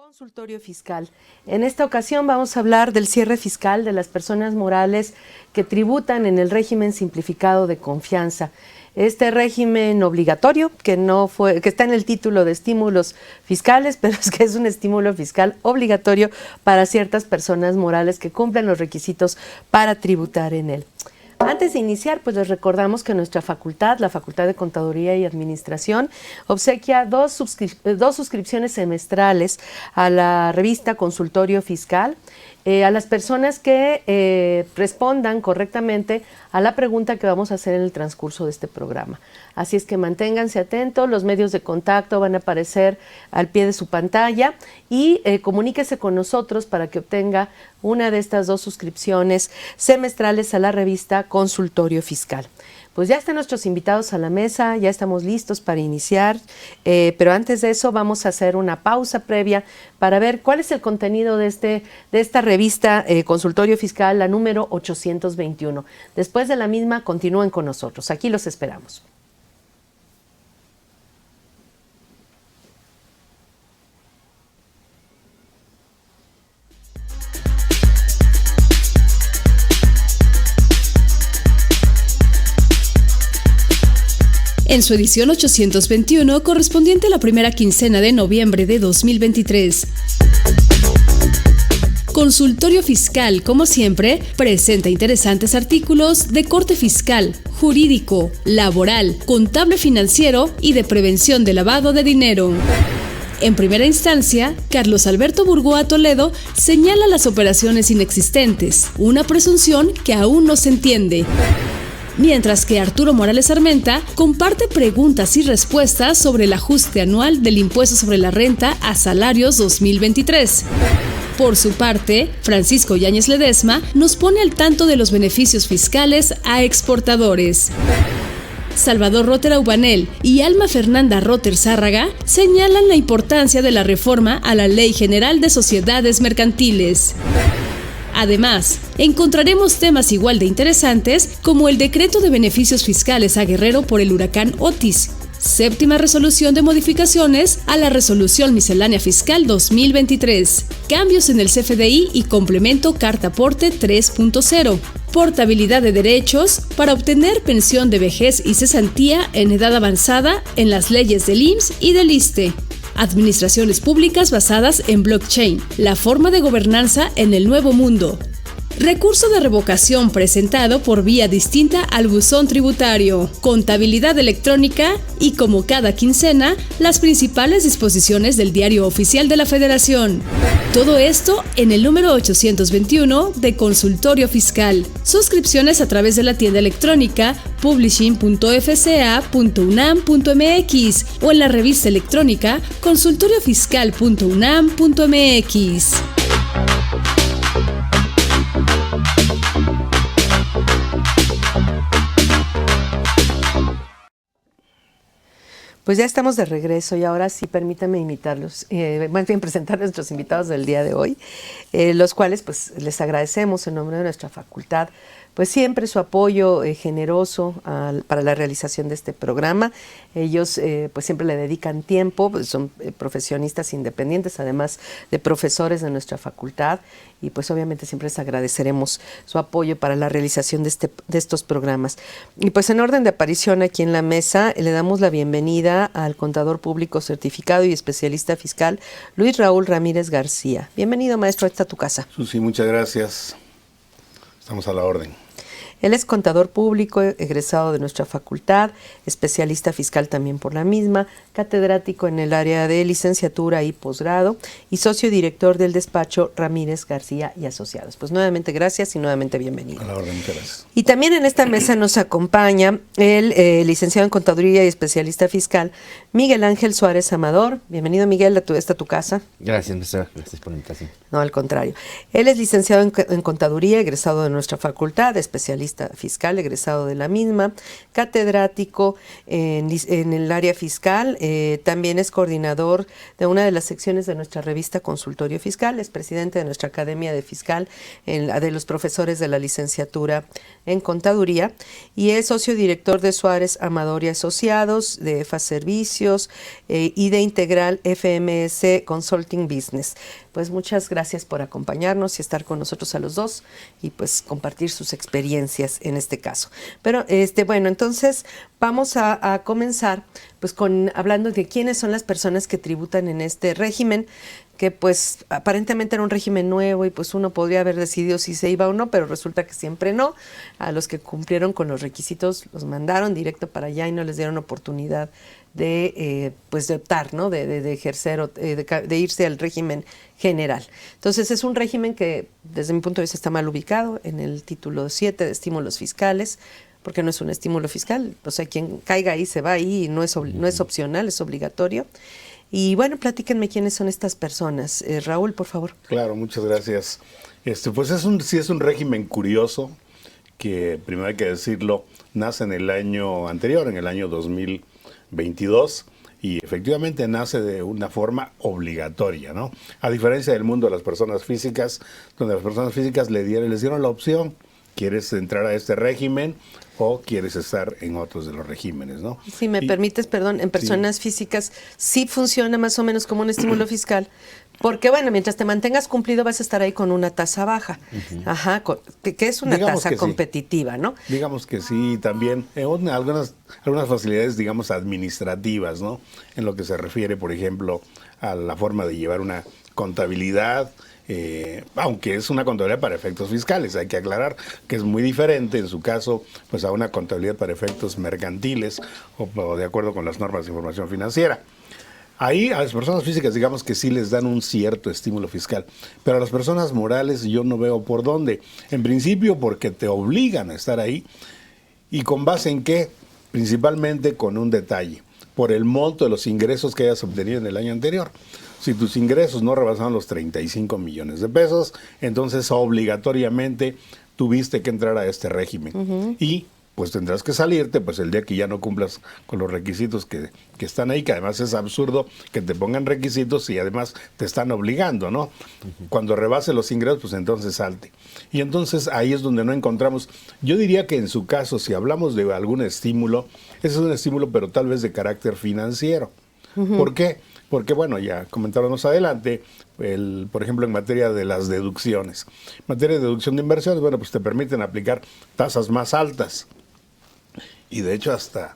Consultorio fiscal. En esta ocasión vamos a hablar del cierre fiscal de las personas morales que tributan en el régimen simplificado de confianza. Este régimen obligatorio que está en el título de estímulos fiscales, pero es que es un estímulo fiscal obligatorio para ciertas personas morales que cumplen los requisitos para tributar en él. Antes de iniciar, pues les recordamos que nuestra facultad, la Facultad de Contaduría y Administración, obsequia dos suscripciones semestrales a la revista Consultorio Fiscal a las personas que respondan correctamente a la pregunta que vamos a hacer en el transcurso de este programa. Así es que manténganse atentos, los medios de contacto van a aparecer al pie de su pantalla y comuníquese con nosotros para que obtenga una de estas dos suscripciones semestrales a la revista Consultorio Fiscal. Pues ya están nuestros invitados a la mesa, ya estamos listos para iniciar, pero antes de eso vamos a hacer una pausa previa para ver cuál es el contenido de esta revista Consultorio Fiscal, la número 821. Después de la misma, continúen con nosotros. Aquí los esperamos. En su edición 821, correspondiente a la primera quincena de noviembre de 2023. Consultorio Fiscal, como siempre, presenta interesantes artículos de corte fiscal, jurídico, laboral, contable financiero y de prevención de lavado de dinero. En primera instancia, Carlos Alberto Burgoa Toledo señala las operaciones inexistentes, una presunción que aún no se entiende. Mientras que Arturo Morales Armenta comparte preguntas y respuestas sobre el ajuste anual del impuesto sobre la renta a salarios 2023. Por su parte, Francisco Yáñez Ledesma nos pone al tanto de los beneficios fiscales a exportadores. Salvador Rotter Aubanel y Alma Fernanda Rotter Zárraga señalan la importancia de la reforma a la Ley General de Sociedades Mercantiles. Además, encontraremos temas igual de interesantes como el decreto de beneficios fiscales a Guerrero por el huracán Otis, séptima resolución de modificaciones a la Resolución Miscelánea Fiscal 2023, cambios en el CFDI y complemento Carta Aporte 3.0, portabilidad de derechos para obtener pensión de vejez y cesantía en edad avanzada en las leyes del IMSS y del ISSSTE. Administraciones públicas basadas en blockchain, la forma de gobernanza en el nuevo mundo. Recurso de revocación presentado por vía distinta al buzón tributario, contabilidad electrónica y, como cada quincena, las principales disposiciones del Diario Oficial de la Federación. Todo esto en el número 821 de Consultorio Fiscal. Suscripciones a través de la tienda electrónica publishing.fca.unam.mx o en la revista electrónica consultoriofiscal.unam.mx. Pues ya estamos de regreso y ahora sí permítanme invitarlos, más bien presentar a nuestros invitados del día de hoy, los cuales pues les agradecemos en nombre de nuestra facultad, pues siempre su apoyo generoso para la realización de este programa. Ellos pues siempre le dedican tiempo, pues son profesionistas independientes, además de profesores de nuestra facultad, y pues obviamente siempre les agradeceremos su apoyo para la realización de estos programas. Y pues en orden de aparición aquí en la mesa, le damos la bienvenida al contador público certificado y especialista fiscal, Luis Raúl Ramírez García. Bienvenido, maestro, esta a tu casa. Susi, muchas gracias. Estamos a la orden. Él es contador público, egresado de nuestra facultad, especialista fiscal también por la misma, catedrático en el área de licenciatura y posgrado y socio director del despacho Ramírez García y Asociados. Pues nuevamente gracias y nuevamente bienvenido. A la orden, muchas gracias. Y también en esta mesa nos acompaña el licenciado en contaduría y especialista fiscal, Miguel Ángel Suárez Amador. Bienvenido, Miguel, esta tu casa. Gracias, maestra. Gracias por la invitación. No, al contrario. Él es licenciado en contaduría, egresado de nuestra facultad, especialista especialista fiscal, egresado de la misma, catedrático en el área fiscal, también es coordinador de una de las secciones de nuestra revista Consultorio Fiscal, es presidente de nuestra Academia de Fiscal, de los profesores de la licenciatura en Contaduría, y es socio director de Suárez Amador y Asociados, de EFA Servicios y de Integral FMS Consulting Business. Pues muchas gracias por acompañarnos y estar con nosotros a los dos y pues compartir sus experiencias en este caso. Pero bueno, entonces vamos a comenzar pues hablando de quiénes son las personas que tributan en este régimen, que pues aparentemente era un régimen nuevo y pues uno podría haber decidido si se iba o no, pero resulta que siempre no. A los que cumplieron con los requisitos los mandaron directo para allá y no les dieron oportunidad de optar, ¿no? de ejercer o de irse al régimen general. Entonces es un régimen que desde mi punto de vista está mal ubicado en el título 7 de estímulos fiscales, porque no es un estímulo fiscal, o sea, quien caiga ahí se va ahí y no es opcional, es obligatorio. Y bueno, platíquenme quiénes son estas personas. Raúl, por favor. Claro, muchas gracias. Pues sí es un régimen curioso, que primero hay que decirlo, nace en el año anterior, en el año 2022, y efectivamente nace de una forma obligatoria, ¿no? A diferencia del mundo de las personas físicas, donde las personas físicas les dieron la opción: ¿quieres entrar a este régimen o quieres estar en otros de los regímenes, ¿no? Si me permites, perdón, en personas físicas sí funciona más o menos como un estímulo fiscal, porque bueno, mientras te mantengas cumplido vas a estar ahí con una tasa baja, que es una tasa competitiva, ¿no? Digamos que sí, también algunas facilidades, digamos, administrativas, ¿no? En lo que se refiere, por ejemplo, a la forma de llevar una contabilidad, aunque es una contabilidad para efectos fiscales, hay que aclarar que es muy diferente en su caso pues a una contabilidad para efectos mercantiles o de acuerdo con las normas de información financiera. Ahí a las personas físicas digamos que sí les dan un cierto estímulo fiscal, pero a las personas morales yo no veo por dónde. En principio porque te obligan a estar ahí, y con base en qué, principalmente con un detalle: por el monto de los ingresos que hayas obtenido en el año anterior. Si tus ingresos no rebasaban los 35 millones de pesos, entonces obligatoriamente tuviste que entrar a este régimen. Y pues tendrás que salirte pues el día que ya no cumplas con los requisitos que están ahí, que además es absurdo que te pongan requisitos y además te están obligando, ¿no? Cuando rebase los ingresos, pues entonces salte. Y entonces ahí es donde no encontramos. Yo diría que en su caso, si hablamos de algún estímulo, ese es un estímulo pero tal vez de carácter financiero. ¿Por qué? Porque, bueno, ya comentábamos adelante, por ejemplo, en materia de las deducciones. En materia de deducción de inversiones, bueno, pues te permiten aplicar tasas más altas. Y de hecho hasta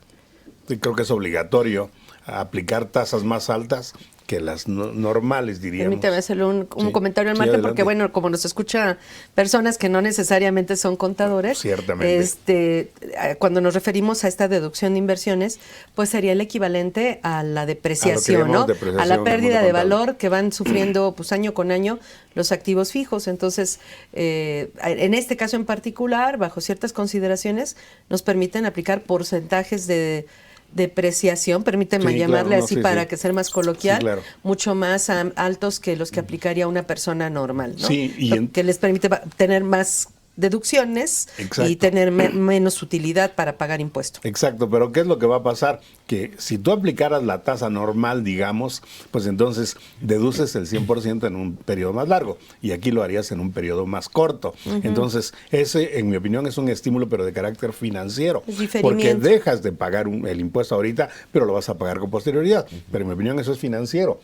creo que es obligatorio aplicar tasas más altas que las normales, diríamos. Permítame hacerle un comentario al margen, porque bueno, como nos escucha personas que no necesariamente son contadores, ciertamente. Cuando nos referimos a esta deducción de inversiones, pues sería el equivalente a la depreciación, ¿no? A la pérdida de valor que van sufriendo pues año con año los activos fijos. Entonces, en este caso en particular, bajo ciertas consideraciones, nos permiten aplicar porcentajes de depreciación, permíteme llamarle así para que sea más coloquial, mucho más altos que los que aplicaría una persona normal, ¿no? Sí, que les permite tener más deducciones y tener menos utilidad para pagar impuestos. Exacto, pero ¿qué es lo que va a pasar? Que si tú aplicaras la tasa normal, digamos, pues entonces deduces el 100% en un periodo más largo, y aquí lo harías en un periodo más corto. Entonces, ese, en mi opinión, es un estímulo, pero de carácter financiero, porque dejas de pagar el impuesto ahorita, pero lo vas a pagar con posterioridad. Pero en mi opinión eso es financiero.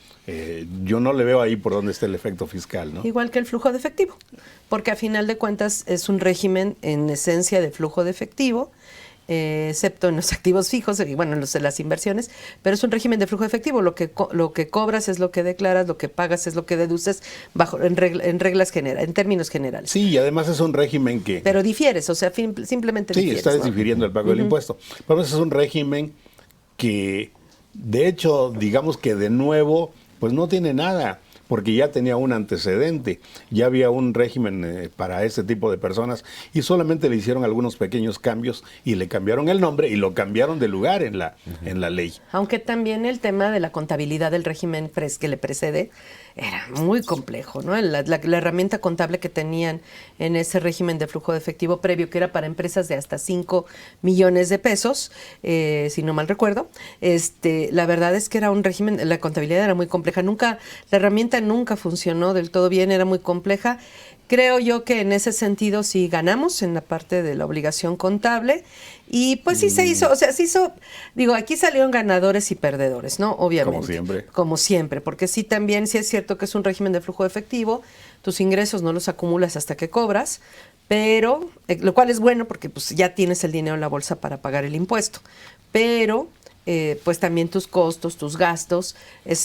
Yo no le veo ahí por dónde está el efecto fiscal, ¿no? Igual que el flujo de efectivo, porque a final de cuentas es un régimen en esencia de flujo de efectivo, excepto en los activos fijos y bueno, en las inversiones, pero es un régimen de flujo de efectivo. Lo que cobras es lo que declaras, lo que pagas es lo que deduces en reglas en términos generales. Sí, y además es un régimen que... Pero difieres, o sea, simplemente difieres. Sí, estás difiriendo el pago del impuesto. Pero es un régimen que, de hecho, digamos que de nuevo, pues no tiene nada. porque ya tenía un antecedente, ya había un régimen para ese tipo de personas y solamente le hicieron algunos pequeños cambios y le cambiaron el nombre y lo cambiaron de lugar en la ley. Aunque también el tema de la contabilidad del régimen que le precede era muy complejo, ¿no? La herramienta contable que tenían en ese régimen de flujo de efectivo previo, que era para empresas de hasta 5 millones de pesos, si no mal recuerdo, la verdad es que era un régimen, la contabilidad era muy compleja. La herramienta nunca funcionó del todo bien, era muy compleja. Creo yo que en ese sentido sí ganamos en la parte de la obligación contable y pues sí se hizo, digo, aquí salieron ganadores y perdedores, ¿no? Obviamente. Como siempre, porque sí también, sí es cierto que es un régimen de flujo de efectivo, tus ingresos no los acumulas hasta que cobras, pero, lo cual es bueno porque pues ya tienes el dinero en la bolsa para pagar el impuesto, pero pues también tus costos, tus gastos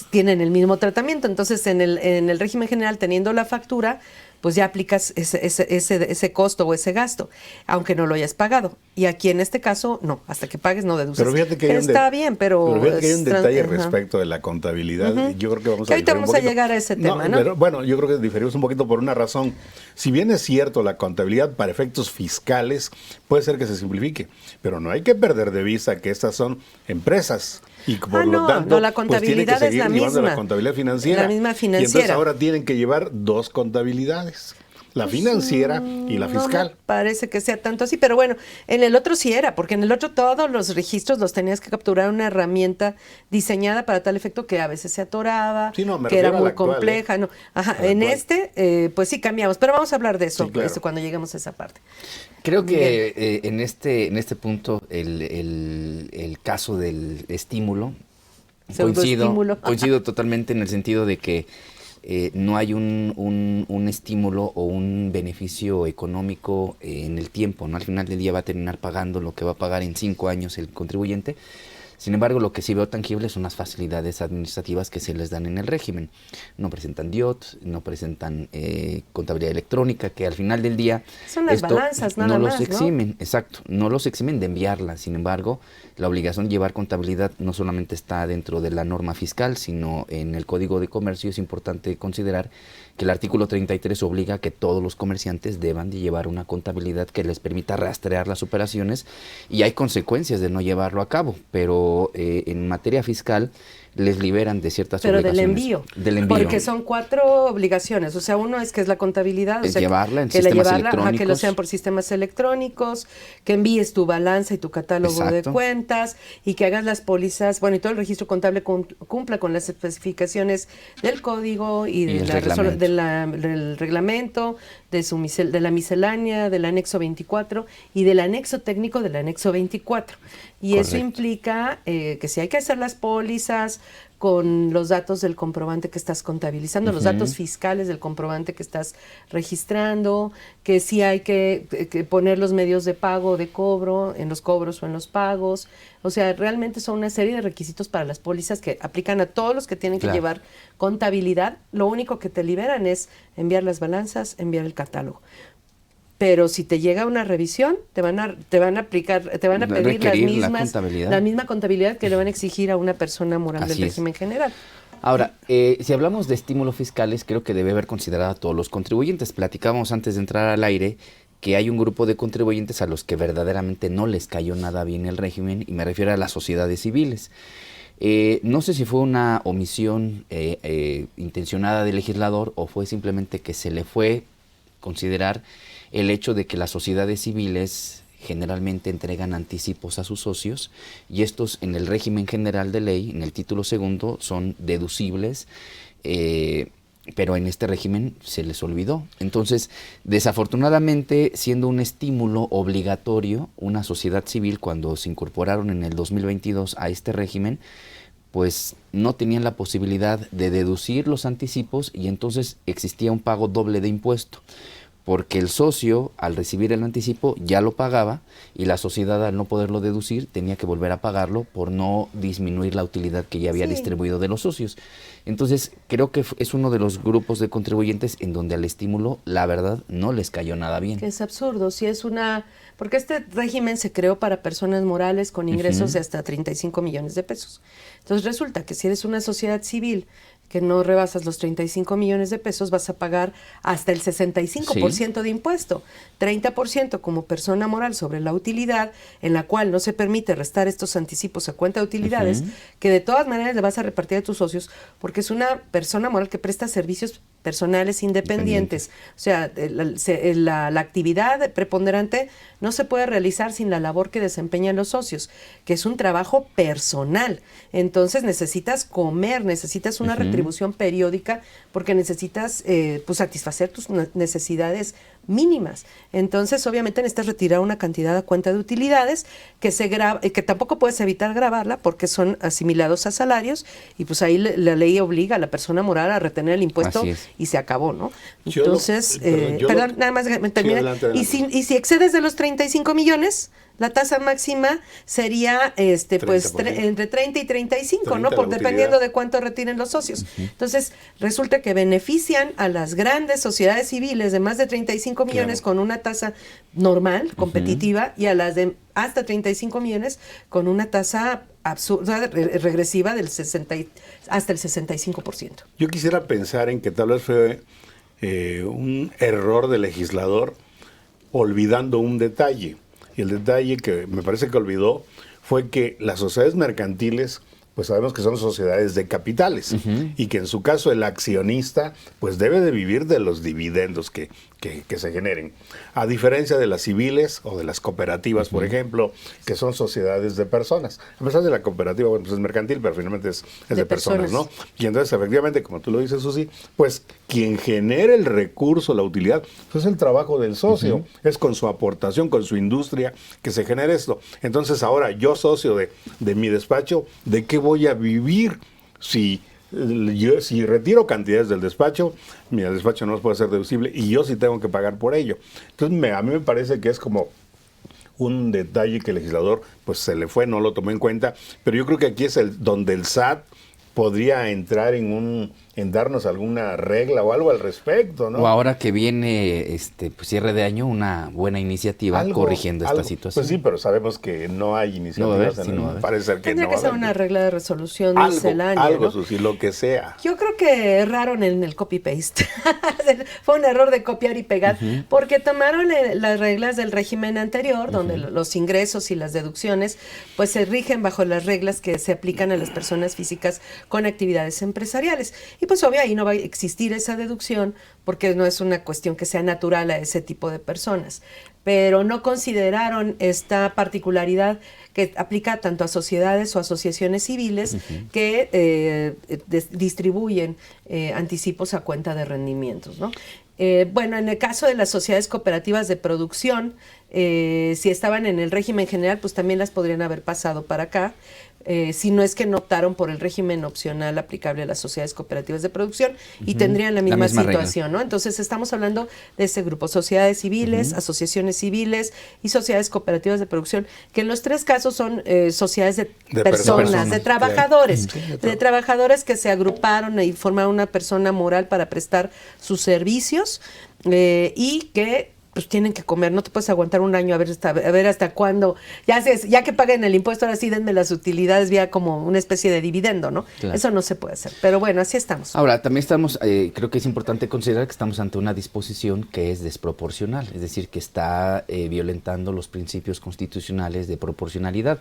tienen el mismo tratamiento. Entonces en el régimen general, teniendo la factura, pues ya aplicas ese costo o ese gasto, aunque no lo hayas pagado. Y aquí en este caso, no, hasta que pagues no deduces. Pero fíjate que está bien, pero fíjate que hay un detalle respecto de la contabilidad. Yo creo que vamos ahorita vamos a llegar a ese tema, ¿no? Pero, bueno, yo creo que diferimos un poquito por una razón. Si bien es cierto, la contabilidad para efectos fiscales puede ser que se simplifique, pero no hay que perder de vista que estas son empresas. Y por lo tanto, la contabilidad pues, tienen que seguir es la llevando misma. La contabilidad financiera. La misma financiera. Y entonces ahora tienen que llevar dos contabilidades. La financiera y la fiscal. No me parece que sea tanto así, pero bueno, en el otro sí era, porque en el otro todos los registros los tenías que capturar una herramienta diseñada para tal efecto que a veces se atoraba, que era muy compleja. ¿No? Ajá, en pues sí cambiamos, pero vamos a hablar de eso, claro. Cuando lleguemos a esa parte. Creo que en este punto el caso del estímulo, coincido totalmente en el sentido de que no hay un estímulo o un beneficio económico en el tiempo, ¿no? Al final del día va a terminar pagando lo que va a pagar en 5 años el contribuyente. Sin embargo, lo que sí veo tangible son las facilidades administrativas que se les dan en el régimen. No presentan DIOT, no presentan contabilidad electrónica, que al final del día son las balanzas, nada no más, los eximen, ¿no? Exacto, no los eximen de enviarla. Sin embargo, la obligación de llevar contabilidad no solamente está dentro de la norma fiscal, sino en el Código de Comercio. Es importante considerar que el artículo 33 obliga a que todos los comerciantes deban de llevar una contabilidad que les permita rastrear las operaciones, y hay consecuencias de no llevarlo a cabo, pero en materia fiscal les liberan de ciertas obligaciones. Del envío. Porque son 4 obligaciones. O sea, uno es que es la contabilidad. Es o sea, llevarla en sistemas electrónicos. Que lo sean por sistemas electrónicos, que envíes tu balanza y tu catálogo de cuentas, y que hagas las pólizas, bueno, y todo el registro contable cumpla con las especificaciones del código y del reglamento, de la miscelánea, del anexo 24 y del anexo técnico del anexo 24. Y eso implica que si hay que hacer las pólizas con los datos del comprobante que estás contabilizando, los datos fiscales del comprobante que estás registrando, que sí hay que poner los medios de pago o de cobro en los cobros o en los pagos. O sea, realmente son una serie de requisitos para las pólizas que aplican a todos los que tienen que llevar contabilidad. Lo único que te liberan es enviar las balanzas, enviar el catálogo. Pero si te llega una revisión, te van a pedir la misma contabilidad que le van a exigir a una persona moral del régimen general. Ahora, si hablamos de estímulos fiscales, creo que debe haber considerado a todos los contribuyentes. Platicábamos antes de entrar al aire que hay un grupo de contribuyentes a los que verdaderamente no les cayó nada bien el régimen, y me refiero a las sociedades civiles. No sé si fue una omisión intencionada del legislador o fue simplemente que se le fue considerar el hecho de que las sociedades civiles generalmente entregan anticipos a sus socios, y estos en el régimen general de ley, en el título segundo, son deducibles, pero en este régimen se les olvidó. Entonces, desafortunadamente, siendo un estímulo obligatorio, una sociedad civil, cuando se incorporaron en el 2022 a este régimen, pues no tenían la posibilidad de deducir los anticipos, y entonces existía un pago doble de impuesto, porque el socio, al recibir el anticipo, ya lo pagaba, y la sociedad, al no poderlo deducir, tenía que volver a pagarlo por no disminuir la utilidad que ya había distribuido de los socios. Entonces, creo que es uno de los grupos de contribuyentes en donde al estímulo, la verdad, no les cayó nada bien. Que es absurdo, porque este régimen se creó para personas morales con ingresos de hasta 35 millones de pesos. Entonces resulta que si eres una sociedad civil que no rebasas los 35 millones de pesos, vas a pagar hasta el 65% de impuesto, 30% como persona moral sobre la utilidad, en la cual no se permite restar estos anticipos a cuenta de utilidades, que de todas maneras le vas a repartir a tus socios, porque es una persona moral que presta servicios personales independientes. O sea, la actividad preponderante no se puede realizar sin la labor que desempeñan los socios, que es un trabajo personal. Entonces necesitas comer, necesitas una retribución periódica, porque necesitas pues satisfacer tus necesidades mínimas. Entonces, obviamente necesitas retirar una cantidad a cuenta de utilidades que tampoco puedes evitar gravarla porque son asimilados a salarios, y pues ahí la ley obliga a la persona moral a retener el impuesto y se acabó, ¿no? Entonces, nada más me termina. Y si excedes de los 35 millones, la tasa máxima sería pues entre 30 y 35, ¿no? Dependiendo de cuánto retiren los socios. Entonces, resulta que benefician a las grandes sociedades civiles de más de 35 millones con una tasa normal, competitiva, y a las de hasta 35 millones con una tasa absurda, regresiva del hasta el 65%. Yo quisiera pensar en que tal vez fue un error del legislador olvidando un detalle. Y el detalle que me parece que olvidó fue que las sociedades mercantiles, pues sabemos que son sociedades de capitales, y que en su caso el accionista pues debe de vivir de los dividendos que se generen, a diferencia de las civiles o de las cooperativas, por ejemplo, que son sociedades de personas. A pesar de la cooperativa, bueno, pues es mercantil, pero finalmente es de personas, ¿no? Y entonces, efectivamente, como tú lo dices, Susi, pues quien genera el recurso, la utilidad, pues es el trabajo del socio, es con su aportación, con su industria que se genera esto. Entonces ahora, yo socio de mi despacho, ¿de qué voy a vivir? Si retiro cantidades del despacho, mi despacho no puede ser deducible y yo sí tengo que pagar por ello. Entonces a mí me parece que es como un detalle que el legislador pues se le fue, no lo tomó en cuenta, pero yo creo que aquí es donde el SAT podría entrar en darnos alguna regla o algo al respecto, ¿no? O ahora que viene pues cierre de año, una buena iniciativa corrigiendo esta situación. Pues sí, pero sabemos que no hay iniciativas. Parece ser que tendría que ser una regla de resolución miscelánea, algo, ¿no? Susi, lo que sea. Yo creo que erraron en el copy-paste. Fue un error de copiar y pegar, porque tomaron las reglas del régimen anterior, donde los ingresos y las deducciones pues se rigen bajo las reglas que se aplican a las personas físicas con actividades empresariales. Y pues obvio ahí no va a existir esa deducción porque no es una cuestión que sea natural a ese tipo de personas. Pero no consideraron esta particularidad que aplica tanto a sociedades o asociaciones civiles que distribuyen anticipos a cuenta de rendimientos, ¿no? Bueno, en el caso de las sociedades cooperativas de producción, si estaban en el régimen general, pues también las podrían haber pasado para acá. Si no es que no optaron por el régimen opcional aplicable a las sociedades cooperativas de producción y tendrían la misma situación, regla, ¿no? Entonces estamos hablando de ese grupo, sociedades civiles, asociaciones civiles y sociedades cooperativas de producción, que en los tres casos son sociedades de personas, de trabajadores, de trabajadores que se agruparon y formaron una persona moral para prestar sus servicios y que pues tienen que comer, no te puedes aguantar un año a ver hasta cuándo, ya que paguen el impuesto, ahora sí denme las utilidades vía como una especie de dividendo, ¿no? Claro. Eso no se puede hacer, pero bueno, así estamos. Ahora, también estamos, creo que es importante considerar que estamos ante una disposición que es desproporcional, es decir, que está violentando los principios constitucionales de proporcionalidad.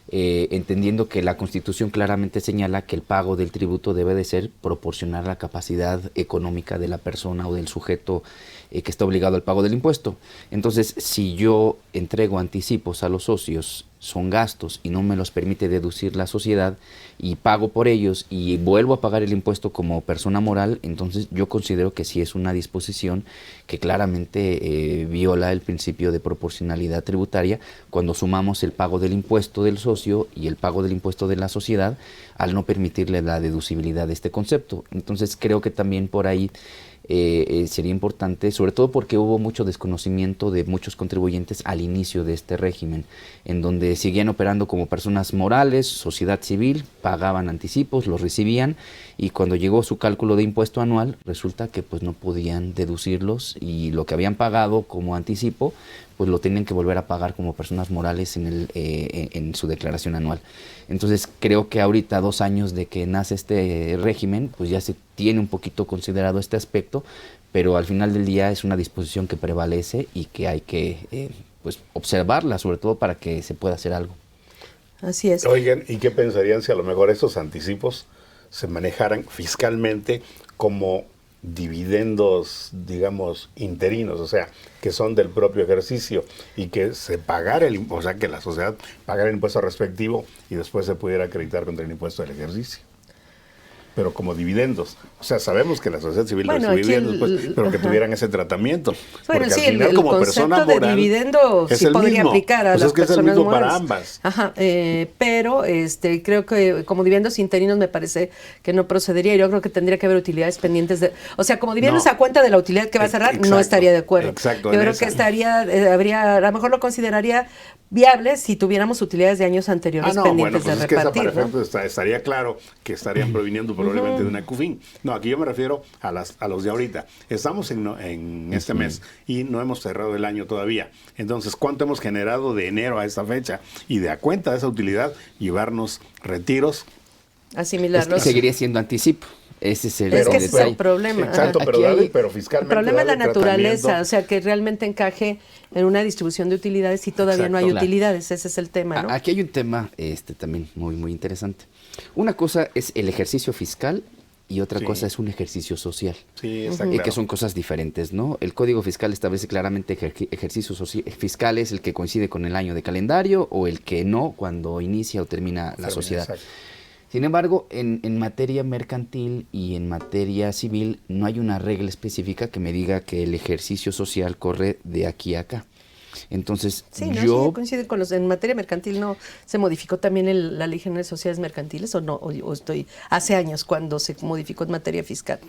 Entendiendo que la Constitución claramente señala que el pago del tributo debe de ser proporcional a la capacidad económica de la persona o del sujeto que está obligado al pago del impuesto. Entonces, si yo entrego anticipos a los socios, son gastos y no me los permite deducir la sociedad y pago por ellos y vuelvo a pagar el impuesto como persona moral, entonces yo considero que sí es una disposición que claramente viola el principio de proporcionalidad tributaria cuando sumamos el pago del impuesto del socio y el pago del impuesto de la sociedad al no permitirle la deducibilidad de este concepto. Entonces creo que también por ahí sería importante, sobre todo porque hubo mucho desconocimiento de muchos contribuyentes al inicio de este régimen, en donde seguían operando como personas morales, sociedad civil, pagaban anticipos, los recibían, y cuando llegó su cálculo de impuesto anual, resulta que pues no podían deducirlos, y lo que habían pagado como anticipo, pues lo tenían que volver a pagar como personas morales en su declaración anual. Entonces creo que ahorita, 2 años de que nace este régimen, pues ya se tiene un poquito considerado este aspecto, pero al final del día es una disposición que prevalece y que hay que pues observarla, sobre todo para que se pueda hacer algo. Así es. Oigan, ¿y qué pensarían si a lo mejor esos anticipos se manejaran fiscalmente como dividendos, digamos, interinos, o sea, que son del propio ejercicio, y que se pagara o sea, que la sociedad pagara el impuesto respectivo y después se pudiera acreditar contra el impuesto del ejercicio? Pero como dividendos. O sea, sabemos que la sociedad civil recibe dividendos, pero que tuvieran ese tratamiento. Bueno, porque sí, al final, el como concepto persona de moral, dividendo es sí el podría mismo. aplicar a Pues las es que personas es el mismo morales. para ambas. Ajá, pero creo que como dividendos interinos me parece que no procedería. Yo creo que tendría que haber utilidades pendientes de, o sea, como dividendos a cuenta de la utilidad que va a cerrar, Exacto, no estaría de acuerdo. exacto, Yo en creo esa. que estaría, a lo mejor lo consideraría viable si tuviéramos utilidades de años anteriores pendientes pues de es que repartir, esa, por ejemplo, estaría claro que estarían proviniendo probablemente de una CUFIN. No, aquí yo me refiero a los de ahorita. Estamos en este mes y no hemos cerrado el año todavía. Entonces, ¿cuánto hemos generado de enero a esta fecha? Y de a cuenta de esa utilidad, llevarnos retiros. asimilarlos. Es que seguiría siendo anticipo. Ese es el, Es que el ese es detalle. el problema. Exacto, Ajá. pero, Aquí hay- pero fiscalmente. El problema es la darle naturaleza, tratamiento. o sea, que realmente encaje en una distribución de utilidades y todavía no hay Exacto. utilidades, ese es el tema, ¿no? Aquí hay un tema también muy, muy interesante. Una cosa es el ejercicio fiscal y otra Sí. cosa es un ejercicio social. Sí, está Y claro. que son cosas diferentes, ¿no? El Código Fiscal establece claramente que ejercicio fiscal es el que coincide con el año de calendario o el que no cuando inicia o termina la sociedad. Exacto. Sin embargo, en materia mercantil y en materia civil no hay una regla específica que me diga que el ejercicio social corre de aquí a acá. Entonces, Sí, no, yo... sí, coincide con los. En materia mercantil no se modificó también la Ley General de Sociedades Mercantiles, o no, o estoy hace años cuando se modificó en materia fiscal,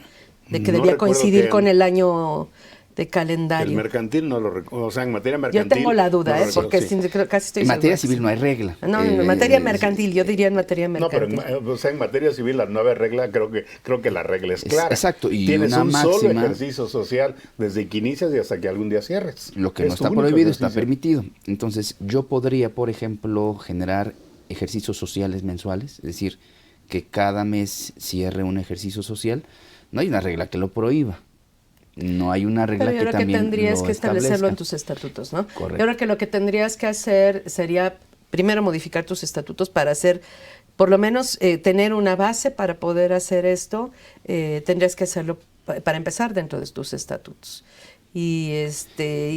de que No debía recuerdo coincidir que con el año de El calendario. mercantil no lo recuerdo. O sea, en materia Yo mercantil. tengo la duda, no lo recuerdo, porque sí. casi estoy En materia segura que civil sí. no hay regla. No, en materia mercantil, yo diría en materia No, pero mercantil. o sea, en materia civil la nueva regla creo que la regla es clara. Exacto, y tienes una un solo máxima- ejercicio social desde que inicias y hasta que algún día cierres. Lo que Es no tu está único prohibido está ejercicio. permitido. Entonces, yo podría, por ejemplo, generar ejercicios sociales mensuales, es decir, que cada mes cierre un ejercicio social. No hay una regla que lo prohíba. No hay una regla Pero yo que creo que también tendrías lo que establecerlo en establezca. tus estatutos, ¿no? Correcto. Yo creo que lo que tendrías que hacer sería primero modificar tus estatutos para hacer, por lo menos tener una base para poder hacer esto. Tendrías que hacerlo para empezar dentro de tus estatutos. Y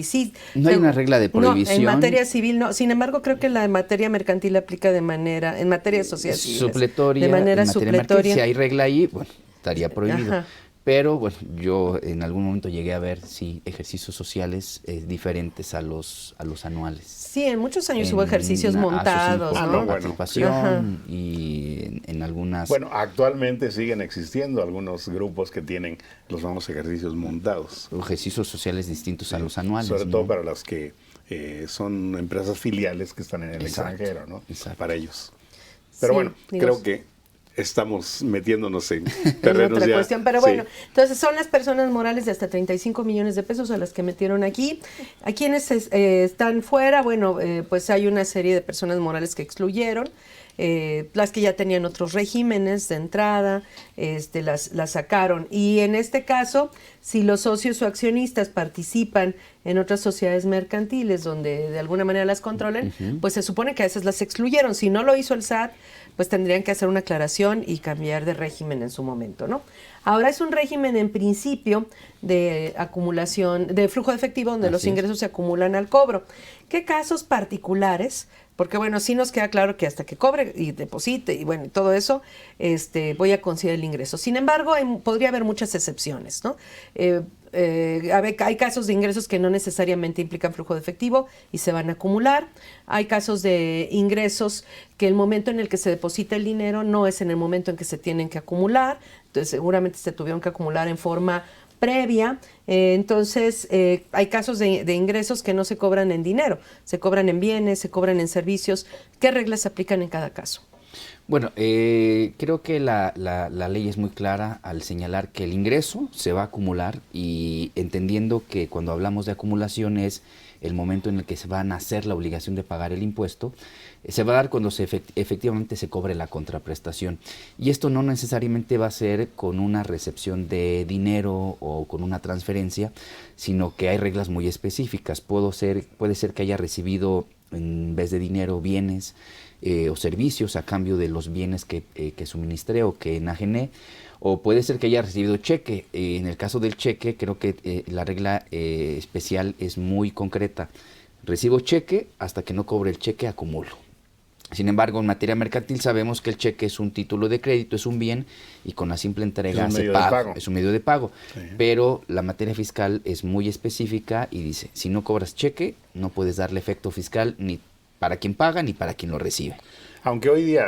sí. No hay una regla de prohibición. No, en materia civil no. Sin embargo, creo que la materia mercantil aplica en materia social civil. Supletoria, De manera en materia mercantil, supletoria. si hay regla ahí, bueno, estaría prohibido. Ajá. Pero bueno, yo en algún momento llegué a ver ejercicios sociales diferentes a los anuales. Sí, en muchos años hubo ejercicios montados, ¿no? ¿no? Participación Ajá. y en algunas... Bueno, actualmente siguen existiendo algunos grupos que tienen los famosos ejercicios montados. ejercicios sociales distintos a los anuales. Sobre ¿no? todo para las que son empresas filiales que están en el Exacto, extranjero, ¿no? exacto. Para ellos. Pero Sí, bueno, digo, creo que estamos metiéndos en en terrenos otra ya. cuestión, pero Sí. bueno, entonces son las personas morales de hasta 35 millones de pesos a las que metieron aquí. A quienes están fuera, bueno, pues hay una serie de personas morales que excluyeron, las que ya tenían otros regímenes de entrada, las sacaron. Y en este caso, si los socios o accionistas participan en otras sociedades mercantiles donde de alguna manera las controlen, pues se supone que a esas las excluyeron. Si no lo hizo el SAT, pues tendrían que hacer una aclaración y cambiar de régimen en su momento, ¿no? Ahora es un régimen en principio de acumulación, de flujo de efectivo donde los Así es. ingresos se acumulan al cobro. ¿Qué casos particulares? Porque bueno, sí nos queda claro que hasta que cobre y deposite y bueno, y todo eso, voy a considerar el ingreso. Sin embargo, podría haber muchas excepciones, ¿no? Hay casos de ingresos que no necesariamente implican flujo de efectivo y se van a acumular. Hay casos de ingresos que el momento en el que se deposita el dinero no es en el momento en que se tienen que acumular. Entonces, seguramente se tuvieron que acumular en forma previa. Entonces, hay casos de ingresos que no se cobran en dinero, se cobran en bienes, se cobran en servicios. ¿Qué reglas se aplican en cada caso? Bueno, creo que la ley es muy clara al señalar que el ingreso se va a acumular, y entendiendo que cuando hablamos de acumulación es el momento en el que se va a nacer la obligación de pagar el impuesto, se va a dar cuando efectivamente se cobre la contraprestación. Y esto no necesariamente va a ser con una recepción de dinero o con una transferencia, sino que hay reglas muy específicas. Puede ser que haya recibido en vez de dinero bienes o servicios a cambio de los bienes que suministré o que enajené, o puede ser que haya recibido cheque. En el caso del cheque, creo que la regla especial es muy concreta. Recibo cheque, hasta que no cobre el cheque acumulo. Sin embargo, en materia mercantil sabemos que el cheque es un título de crédito, es un bien, y con la simple entrega se paga. Es un medio de pago. Sí. Pero la materia fiscal es muy específica y dice, si no cobras cheque, no puedes darle efecto fiscal ni para quien paga ni para quien lo recibe. Aunque hoy día,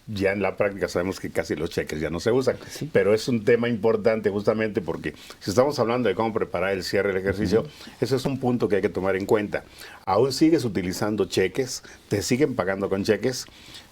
ya en la práctica sabemos que casi los cheques ya no se usan, sí, pero es un tema importante justamente porque si estamos hablando de cómo preparar el cierre del ejercicio, eso es un punto que hay que tomar en cuenta. Aún sigues utilizando cheques, te siguen pagando con cheques.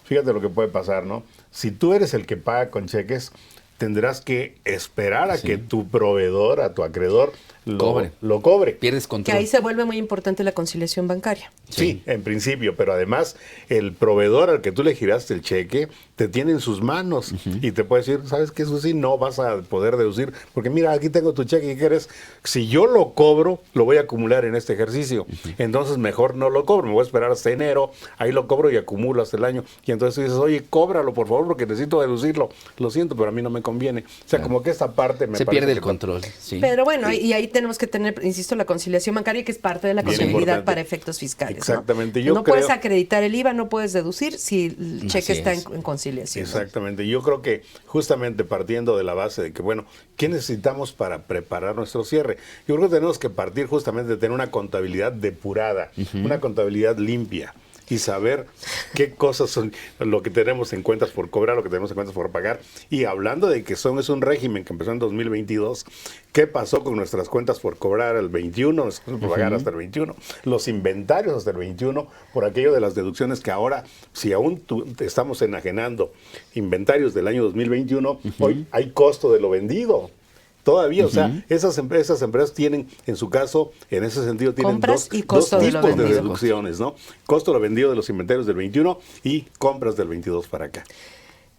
Fíjate lo que puede pasar, ¿no? Si tú eres el que paga con cheques, tendrás que esperar a que tu proveedor, a tu acreedor, lo cobre. Pierdes control. Que ahí se vuelve muy importante la conciliación bancaria. Sí, en principio, pero además el proveedor al que tú le giraste el cheque te tiene en sus manos y te puede decir, ¿sabes qué? Eso sí, no vas a poder deducir, porque mira, aquí tengo tu cheque, ¿qué quieres? Si yo lo cobro, lo voy a acumular en este ejercicio, entonces mejor no lo cobro, me voy a esperar hasta enero, ahí lo cobro y acumulo hasta el año, y entonces tú dices, oye, cóbralo por favor, porque necesito deducirlo, lo siento, pero a mí no me conviene. O sea, como que esta parte se pierde el control. Sí. Pero bueno, y ahí tenemos que tener, insisto, la conciliación bancaria, que es parte de la contabilidad para efectos fiscales. Exactamente. ¿no? No puedes acreditar el IVA, no puedes deducir si el cheque está en conciliación. Exactamente. Yo creo que justamente partiendo de la base de que, bueno, ¿qué necesitamos para preparar nuestro cierre? Yo creo que tenemos que partir justamente de tener una contabilidad depurada, una contabilidad limpia, y saber qué cosas son lo que tenemos en cuentas por cobrar, lo que tenemos en cuentas por pagar. Y hablando de que es un régimen que empezó en 2022, ¿qué pasó con nuestras cuentas por cobrar el 21, por pagar hasta el 21, los inventarios hasta el 21, por aquello de las deducciones que ahora, si aún estamos enajenando inventarios del año 2021, hoy hay costo de lo vendido? Todavía, o sea, esas empresas tienen, en su caso, en ese sentido, tienen dos tipos de deducciones, ¿no? Costo de lo vendido de los inventarios del 21 y compras del 22 para acá.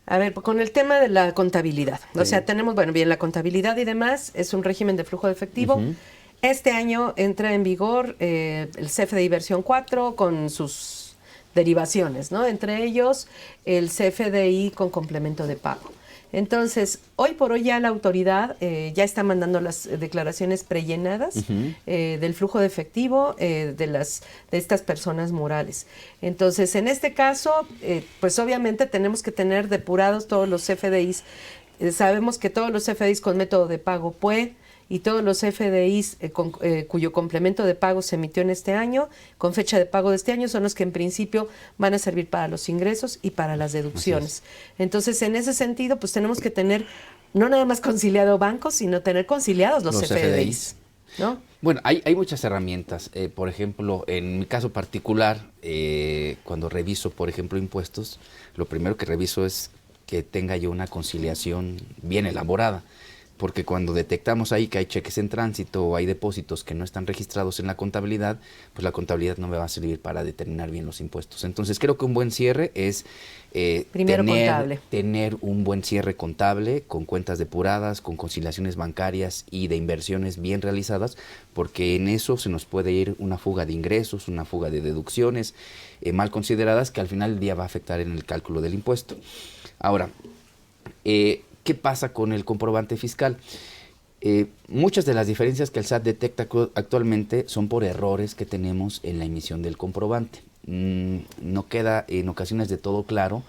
A ver, con el tema de la contabilidad, o sea, tenemos, bueno, bien, la contabilidad y demás, es un régimen de flujo de efectivo. Este año entra en vigor el CFDI versión 4 con sus derivaciones, ¿no? Entre ellos, el CFDI con complemento de pago. Entonces, hoy por hoy ya la autoridad ya está mandando las declaraciones prellenadas del flujo de efectivo de estas personas morales. Entonces, en este caso, pues obviamente tenemos que tener depurados todos los CFDIs. Sabemos que todos los CFDIs con método de pago PUE y todos los FDIs cuyo complemento de pago se emitió en este año, con fecha de pago de este año, son los que en principio van a servir para los ingresos y para las deducciones. Entonces, en ese sentido, pues tenemos que tener no nada más conciliado bancos, sino tener conciliados los FDIs, ¿no? Bueno, hay muchas herramientas. Por ejemplo, en mi caso particular, cuando reviso, por ejemplo, impuestos, lo primero que reviso es que tenga yo una conciliación bien elaborada. Porque cuando detectamos ahí que hay cheques en tránsito o hay depósitos que no están registrados en la contabilidad, pues la contabilidad no me va a servir para determinar bien los impuestos. Entonces creo que un buen cierre es tener un buen cierre contable con cuentas depuradas, con conciliaciones bancarias y de inversiones bien realizadas, porque en eso se nos puede ir una fuga de ingresos, una fuga de deducciones mal consideradas que al final del día va a afectar en el cálculo del impuesto. Ahora, ¿qué pasa con el comprobante fiscal? Muchas de las diferencias que el SAT detecta actualmente son por errores que tenemos en la emisión del comprobante. No queda en ocasiones de todo claro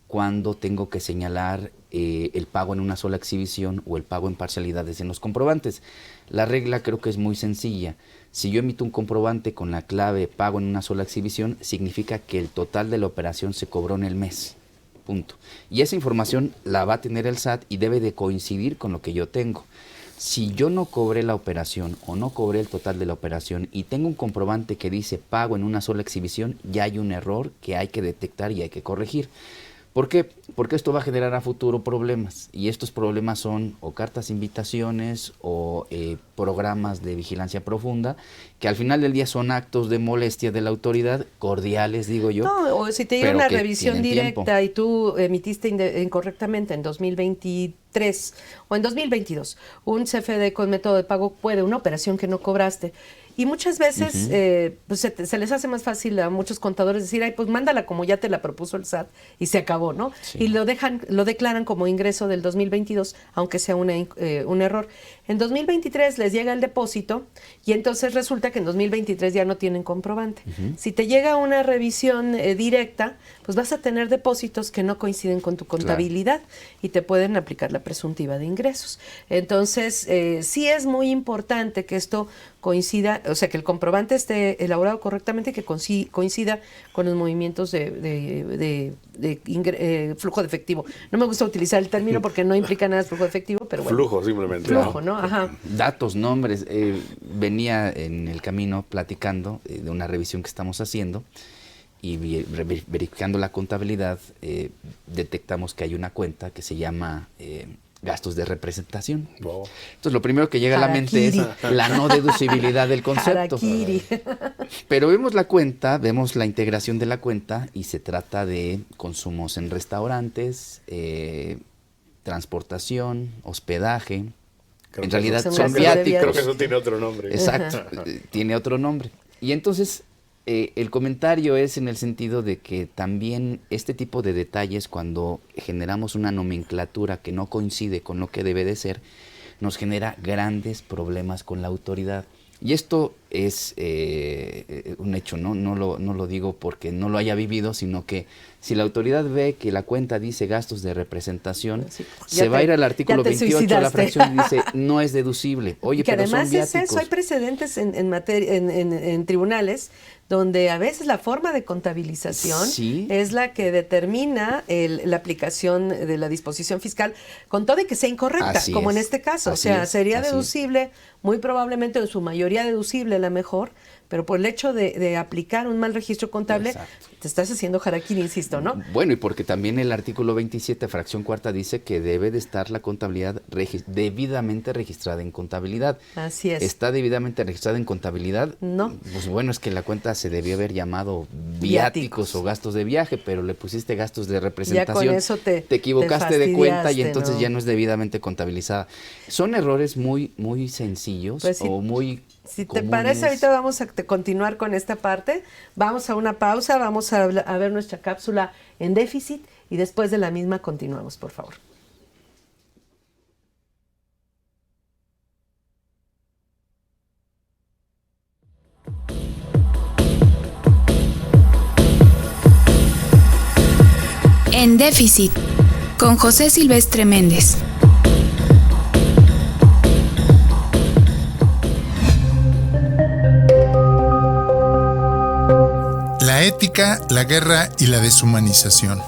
cuando tengo que señalar el pago en una sola exhibición o el pago en parcialidades en los comprobantes. La regla creo que es muy sencilla. Si yo emito un comprobante con la clave pago en una sola exhibición, significa que el total de la operación se cobró en el mes. Punto. Y esa información la va a tener el SAT y debe de coincidir con lo que yo tengo. Si yo no cobré la operación o no cobré el total de la operación y tengo un comprobante que dice pago en una sola exhibición, ya hay un error que hay que detectar y hay que corregir. ¿Por qué? Porque esto va a generar a futuro problemas, y estos problemas son o cartas invitaciones o programas de vigilancia profunda, que al final del día son actos de molestia de la autoridad, cordiales, digo yo. No, o si te llega una revisión directa y tú emitiste incorrectamente en 2023 o en 2022 un CFD con método de pago, puede una operación que no cobraste. Y muchas veces pues se les hace más fácil a muchos contadores decir, ay, pues mándala como ya te la propuso el SAT y se acabó, ¿no? Sí. Y lo declaran como ingreso del 2022, aunque sea un error. En 2023 les llega el depósito y entonces resulta que en 2023 ya no tienen comprobante. Si te llega una revisión directa, pues vas a tener depósitos que no coinciden con tu contabilidad y te pueden aplicar la presuntiva de ingresos. Entonces, sí es muy importante que esto coincida, o sea, que el comprobante esté elaborado correctamente y que coincida con los movimientos de flujo de efectivo. No me gusta utilizar el término porque no implica nada de flujo de efectivo, pero bueno. Flujo, simplemente. Flujo, ¿no? Ajá. Datos, nombres. Venía en el camino platicando de una revisión que estamos haciendo y verificando la contabilidad, detectamos que hay una cuenta que se llama gastos de representación. Wow. Entonces lo primero que llega a la mente es la no deducibilidad del concepto. Pero vemos la cuenta, vemos la integración de la cuenta y se trata de consumos en restaurantes, transportación, hospedaje. En realidad son viáticos. Creo que eso tiene otro nombre. Exacto, tiene otro nombre. Y entonces el comentario es en el sentido de que también este tipo de detalles, cuando generamos una nomenclatura que no coincide con lo que debe de ser, nos genera grandes problemas con la autoridad. Y esto es un hecho, ¿no? No lo digo porque no lo haya vivido, sino que si la autoridad ve que la cuenta dice gastos de representación, se va a ir al artículo 28 de la fracción y dice no es deducible. Oye, que pero además son viáticos. es eso, hay precedentes en materia, en tribunales, donde a veces la forma de contabilización es la que determina la aplicación de la disposición fiscal, con todo y que sea incorrecta, como en este caso. O sea, sería deducible, muy probablemente en su mayoría deducible a la mejor, pero por el hecho de aplicar un mal registro contable, te estás haciendo harakiri, insisto, ¿no? Bueno, y porque también el artículo 27, fracción cuarta, dice que debe de estar la contabilidad debidamente registrada en contabilidad. Así es. ¿Está debidamente registrada en contabilidad? No. Pues bueno, es que la cuenta se debió haber llamado viáticos o gastos de viaje, pero le pusiste gastos de representación. Ya con eso te equivocaste de cuenta y entonces ya no es debidamente contabilizada. Son errores muy, muy sencillos o muy... Si te parece, ahorita vamos a continuar con esta parte. Vamos a una pausa, vamos a ver nuestra cápsula en déficit y después de la misma continuamos, por favor. En déficit, con José Silvestre Méndez. La ética, la guerra y la deshumanización.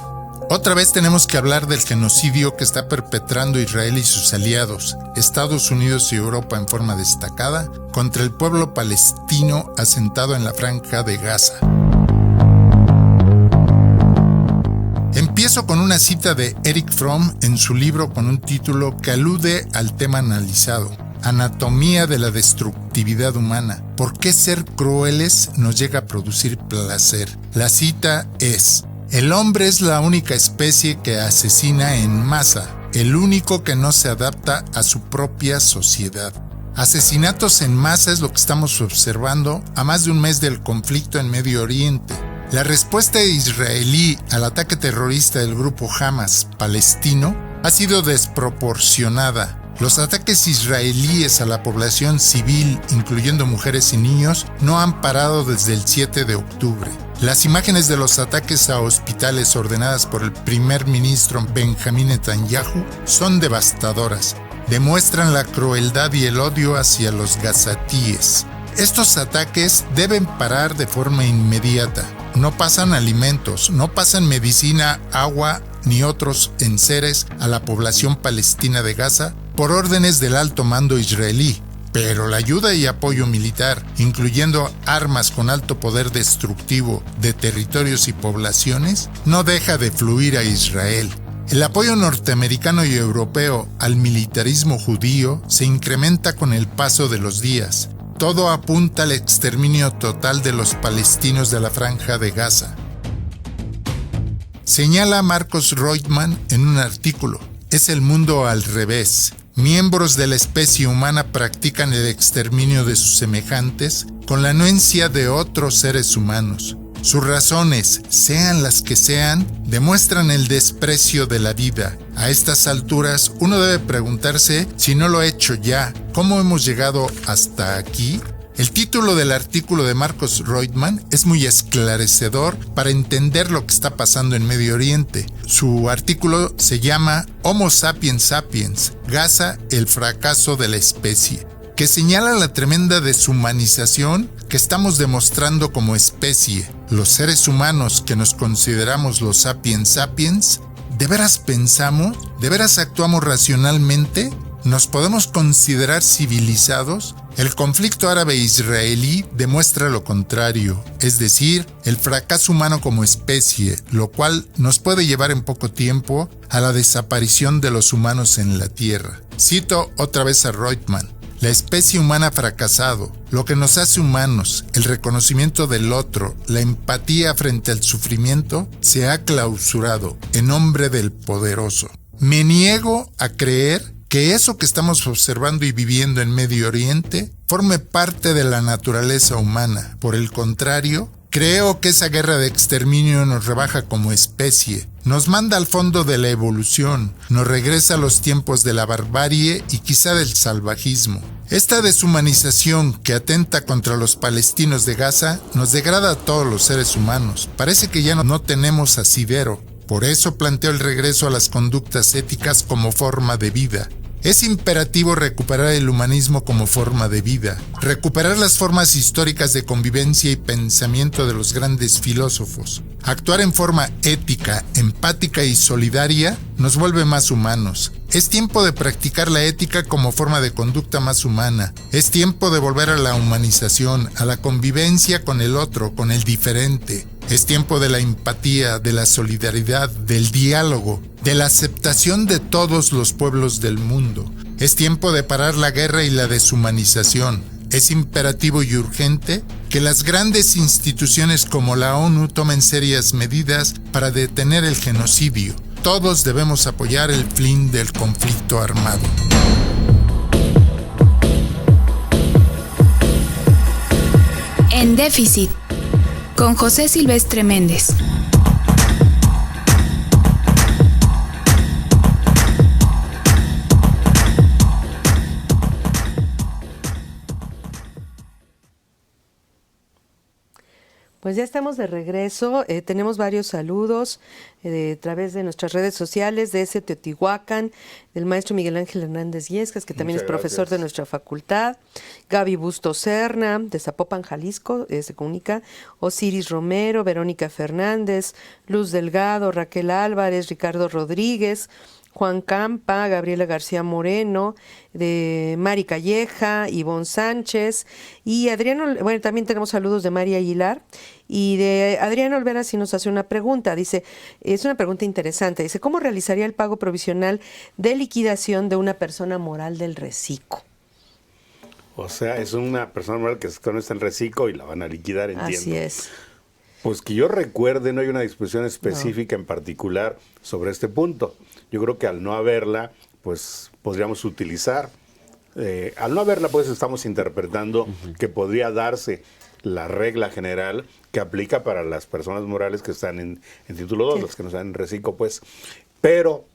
Otra vez tenemos que hablar del genocidio que está perpetrando Israel y sus aliados, Estados Unidos y Europa en forma destacada, contra el pueblo palestino asentado en la Franja de Gaza. Empiezo con una cita de Erich Fromm en su libro con un título que alude al tema analizado: Anatomía de la destructividad humana. ¿Por qué ser crueles nos llega a producir placer? La cita es: el hombre es la única especie que asesina en masa, el único que no se adapta a su propia sociedad. Asesinatos en masa es lo que estamos observando a más de un mes del conflicto en Medio Oriente. La respuesta israelí al ataque terrorista del grupo Hamas palestino ha sido desproporcionada. Los ataques israelíes a la población civil, incluyendo mujeres y niños, no han parado desde el 7 de octubre. Las imágenes de los ataques a hospitales ordenadas por el primer ministro Benjamín Netanyahu son devastadoras. Demuestran la crueldad y el odio hacia los gazatíes. Estos ataques deben parar de forma inmediata. No pasan alimentos, no pasan medicina, agua ni otros enseres a la población palestina de Gaza por órdenes del alto mando israelí. Pero la ayuda y apoyo militar, incluyendo armas con alto poder destructivo de territorios y poblaciones, no deja de fluir a Israel. El apoyo norteamericano y europeo al militarismo judío se incrementa con el paso de los días. Todo apunta al exterminio total de los palestinos de la Franja de Gaza. Señala Marcos Reutemann en un artículo: es el mundo al revés. Miembros de la especie humana practican el exterminio de sus semejantes con la anuencia de otros seres humanos. Sus razones, sean las que sean, demuestran el desprecio de la vida. A estas alturas, uno debe preguntarse, si no lo ha hecho ya, ¿cómo hemos llegado hasta aquí? El título del artículo de Marcos Reutemann es muy esclarecedor para entender lo que está pasando en Medio Oriente. Su artículo se llama Homo sapiens sapiens, Gaza, el fracaso de la especie, que señala la tremenda deshumanización que estamos demostrando como especie. Los seres humanos que nos consideramos los sapiens sapiens, ¿de veras pensamos? ¿De veras actuamos racionalmente? ¿Nos podemos considerar civilizados? El conflicto árabe-israelí demuestra lo contrario, es decir, el fracaso humano como especie, lo cual nos puede llevar en poco tiempo a la desaparición de los humanos en la Tierra. Cito otra vez a Reutemann: la especie humana ha fracasado. Lo que nos hace humanos, el reconocimiento del otro, la empatía frente al sufrimiento, se ha clausurado en nombre del poderoso. Me niego a creer que eso que estamos observando y viviendo en Medio Oriente forme parte de la naturaleza humana. Por el contrario, creo que esa guerra de exterminio nos rebaja como especie, nos manda al fondo de la evolución, nos regresa a los tiempos de la barbarie y quizá del salvajismo. Esta deshumanización que atenta contra los palestinos de Gaza nos degrada a todos los seres humanos. Parece que ya no tenemos asidero. Por eso planteo el regreso a las conductas éticas como forma de vida. Es imperativo recuperar el humanismo como forma de vida, recuperar las formas históricas de convivencia y pensamiento de los grandes filósofos. Actuar en forma ética, empática y solidaria nos vuelve más humanos. Es tiempo de practicar la ética como forma de conducta más humana. Es tiempo de volver a la humanización, a la convivencia con el otro, con el diferente. Es tiempo de la empatía, de la solidaridad, del diálogo, de la aceptación de todos los pueblos del mundo. Es tiempo de parar la guerra y la deshumanización. Es imperativo y urgente que las grandes instituciones como la ONU tomen serias medidas para detener el genocidio. Todos debemos apoyar el fin del conflicto armado. En déficit, con José Silvestre Méndez. Pues ya estamos de regreso, tenemos varios saludos a través de nuestras redes sociales, de ese Teotihuacán, del maestro Miguel Ángel Hernández Yescas, que también es profesor de nuestra facultad, Gaby Bustos Serna, de Zapopan, Jalisco, se comunica, Osiris Romero, Verónica Fernández, Luz Delgado, Raquel Álvarez, Ricardo Rodríguez, Juan Campa, Gabriela García Moreno, de Mari Calleja, Ivonne Sánchez y Adriano, bueno, también tenemos saludos de María Aguilar y de Adriano Olvera si nos hace una pregunta, dice, es una pregunta interesante, dice, ¿cómo realizaría el pago provisional de liquidación de una persona moral del reciclo? O sea, es una persona moral que no está en reciclo y la van a liquidar, entiendo. Así es. Pues que yo recuerde, no hay una disposición específica en particular sobre este punto. Yo creo que al no haberla, pues podríamos utilizar. Al no haberla, pues estamos interpretando que podría darse la regla general que aplica para las personas morales que están en título 2, los que no están en reciclo, pues, pero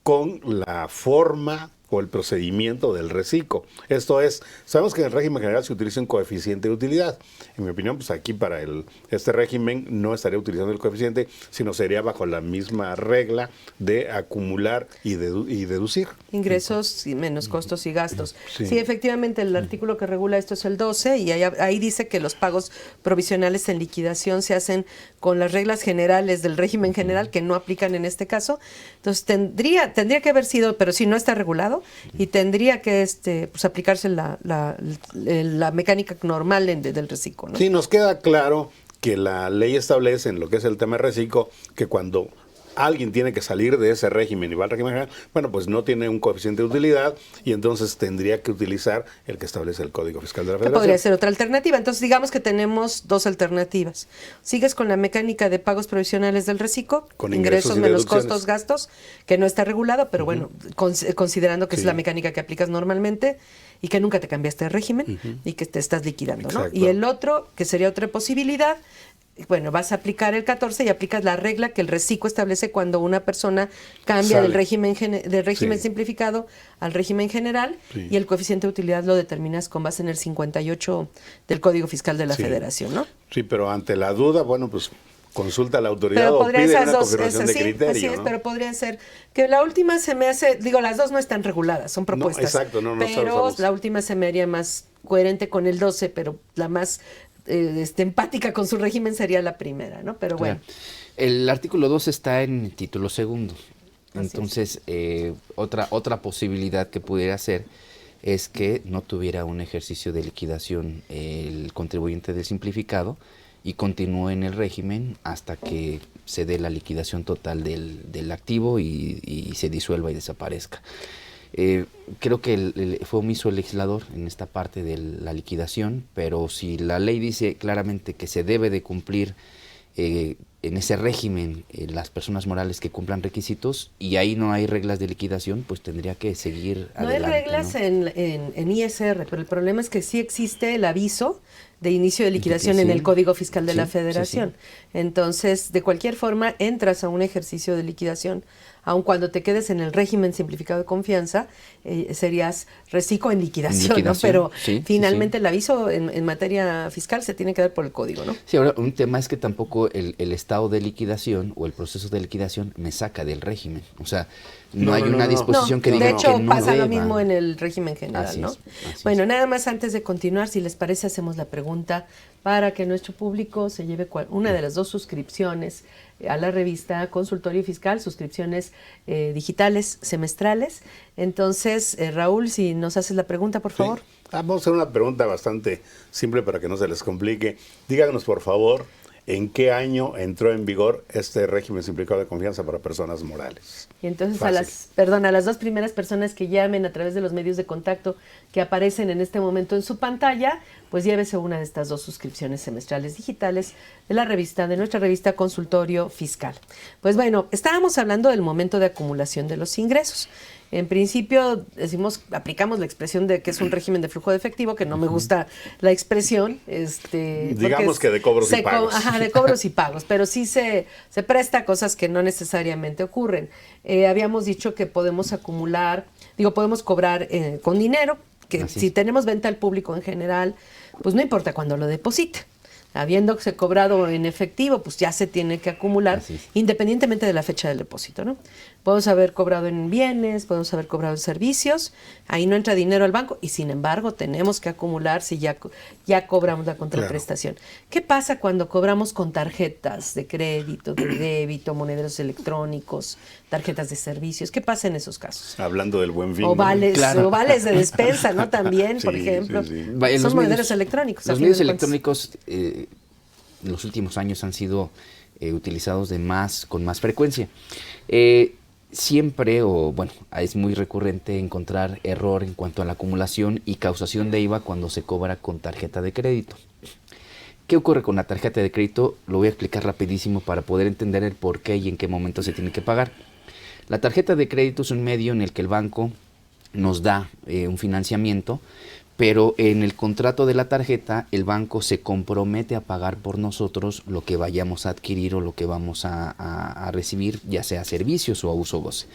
con la forma o el procedimiento del reciclo. Esto es, sabemos que en el régimen general se utiliza un coeficiente de utilidad. En mi opinión, pues aquí para este régimen no estaría utilizando el coeficiente, sino sería bajo la misma regla de acumular y deducir. Ingresos y menos costos y gastos. Sí, efectivamente, el artículo que regula esto es el 12 y ahí dice que los pagos provisionales en liquidación se hacen con las reglas generales del régimen general que no aplican en este caso. Entonces tendría que haber sido, pero si no está regulado, simplificado y tendría que pues aplicarse la mecánica normal del reciclo, ¿no? Sí, nos queda claro que la ley establece en lo que es el tema de reciclo que cuando alguien tiene que salir de ese régimen y va al régimen general, bueno, pues no tiene un coeficiente de utilidad y entonces tendría que utilizar el que establece el Código Fiscal de la Federación. Podría ser otra alternativa. Entonces, digamos que tenemos dos alternativas. Sigues con la mecánica de pagos provisionales del reciclo, con ingresos menos deducciones. costos, gastos, que no está regulado, pero bueno, considerando que es la mecánica que aplicas normalmente y que nunca te cambiaste de régimen y que te estás liquidando, ¿no? Exacto. Y el otro, que sería otra posibilidad, bueno, vas a aplicar el 14 y aplicas la regla que el reciclo establece cuando una persona cambia del régimen simplificado al régimen general y el coeficiente de utilidad lo determinas con base en el 58 del Código Fiscal de la Federación, ¿no? Sí, pero ante la duda, bueno, pues consulta a la autoridad Pero o pide esas una dos, confirmación de criterio, así es, ¿no? pero podrían ser, que la última se me hace, digo, las dos no están reguladas, son propuestas. No, exacto, no pero sabemos. la última se me haría más coherente con el 12, pero la más empática con su régimen sería la primera, ¿no? Pero bueno. El artículo 2 está en título segundo. Entonces, otra posibilidad que pudiera ser es que no tuviera un ejercicio de liquidación el contribuyente del simplificado y continúe en el régimen hasta que se dé la liquidación total del activo y se disuelva y desaparezca. Creo que fue omiso el legislador en esta parte de la liquidación, pero si la ley dice claramente que se debe de cumplir en ese régimen las personas morales que cumplan requisitos y ahí no hay reglas de liquidación, pues tendría que seguir adelante. No hay reglas, ¿no?, en ISR, pero el problema es que sí existe el aviso de inicio de liquidación en el Código Fiscal de la Federación. Entonces, de cualquier forma, entras a un ejercicio de liquidación, aun cuando te quedes en el régimen simplificado de confianza, serías reciclo en liquidación, ¿no? Pero finalmente el aviso en materia fiscal se tiene que dar por el código, ¿no? Sí, ahora un tema es que tampoco el estado de liquidación o el proceso de liquidación me saca del régimen. O sea, no hay una disposición que diga que no de hecho, pasa deba. lo mismo en el régimen general, Así ¿no? es. Bueno, nada más antes de continuar, si les parece, hacemos la pregunta para que nuestro público se lleve una de las dos suscripciones a la revista Consultorio Fiscal, suscripciones digitales semestrales. Entonces, Raúl, si nos haces la pregunta, por favor. Vamos a hacer una pregunta bastante simple para que no se les complique. Díganos, por favor, ¿en qué año entró en vigor este régimen simplificado de confianza para personas morales? Y entonces Fácil. a las dos primeras personas que llamen a través de los medios de contacto que aparecen en este momento en su pantalla, pues llévese una de estas dos suscripciones semestrales digitales de nuestra revista Consultorio Fiscal. Pues bueno, estábamos hablando del momento de acumulación de los ingresos. En principio aplicamos la expresión de que es un régimen de flujo de efectivo, que no me gusta la expresión. Digamos que de cobros y pagos. De cobros y pagos, pero sí se presta a cosas que no necesariamente ocurren. Habíamos dicho que podemos podemos cobrar con dinero, que Así si es. tenemos venta al público en general, pues no importa cuándo lo deposite. Habiéndose cobrado en efectivo, pues ya se tiene que acumular, independientemente de la fecha del depósito, ¿no? Podemos haber cobrado en bienes, podemos haber cobrado en servicios, ahí no entra dinero al banco y sin embargo tenemos que acumular si ya cobramos la contraprestación. Claro. ¿Qué pasa cuando cobramos con tarjetas de crédito, de débito, monederos electrónicos, tarjetas de servicios? ¿Qué pasa en esos casos? Hablando del Buen Fin. O vales, Claro. o vales de despensa, ¿no? También, por ejemplo. Son monederos electrónicos. Los medios electrónicos en los últimos años han sido utilizados con más frecuencia. Siempre, es muy recurrente encontrar error en cuanto a la acumulación y causación de IVA cuando se cobra con tarjeta de crédito. ¿Qué ocurre con la tarjeta de crédito? Lo voy a explicar rapidísimo para poder entender el por qué y en qué momento se tiene que pagar. La tarjeta de crédito es un medio en el que el banco nos da un financiamiento, pero en el contrato de la tarjeta el banco se compromete a pagar por nosotros lo que vayamos a adquirir o lo que vamos a recibir, ya sea servicios o a uso goce.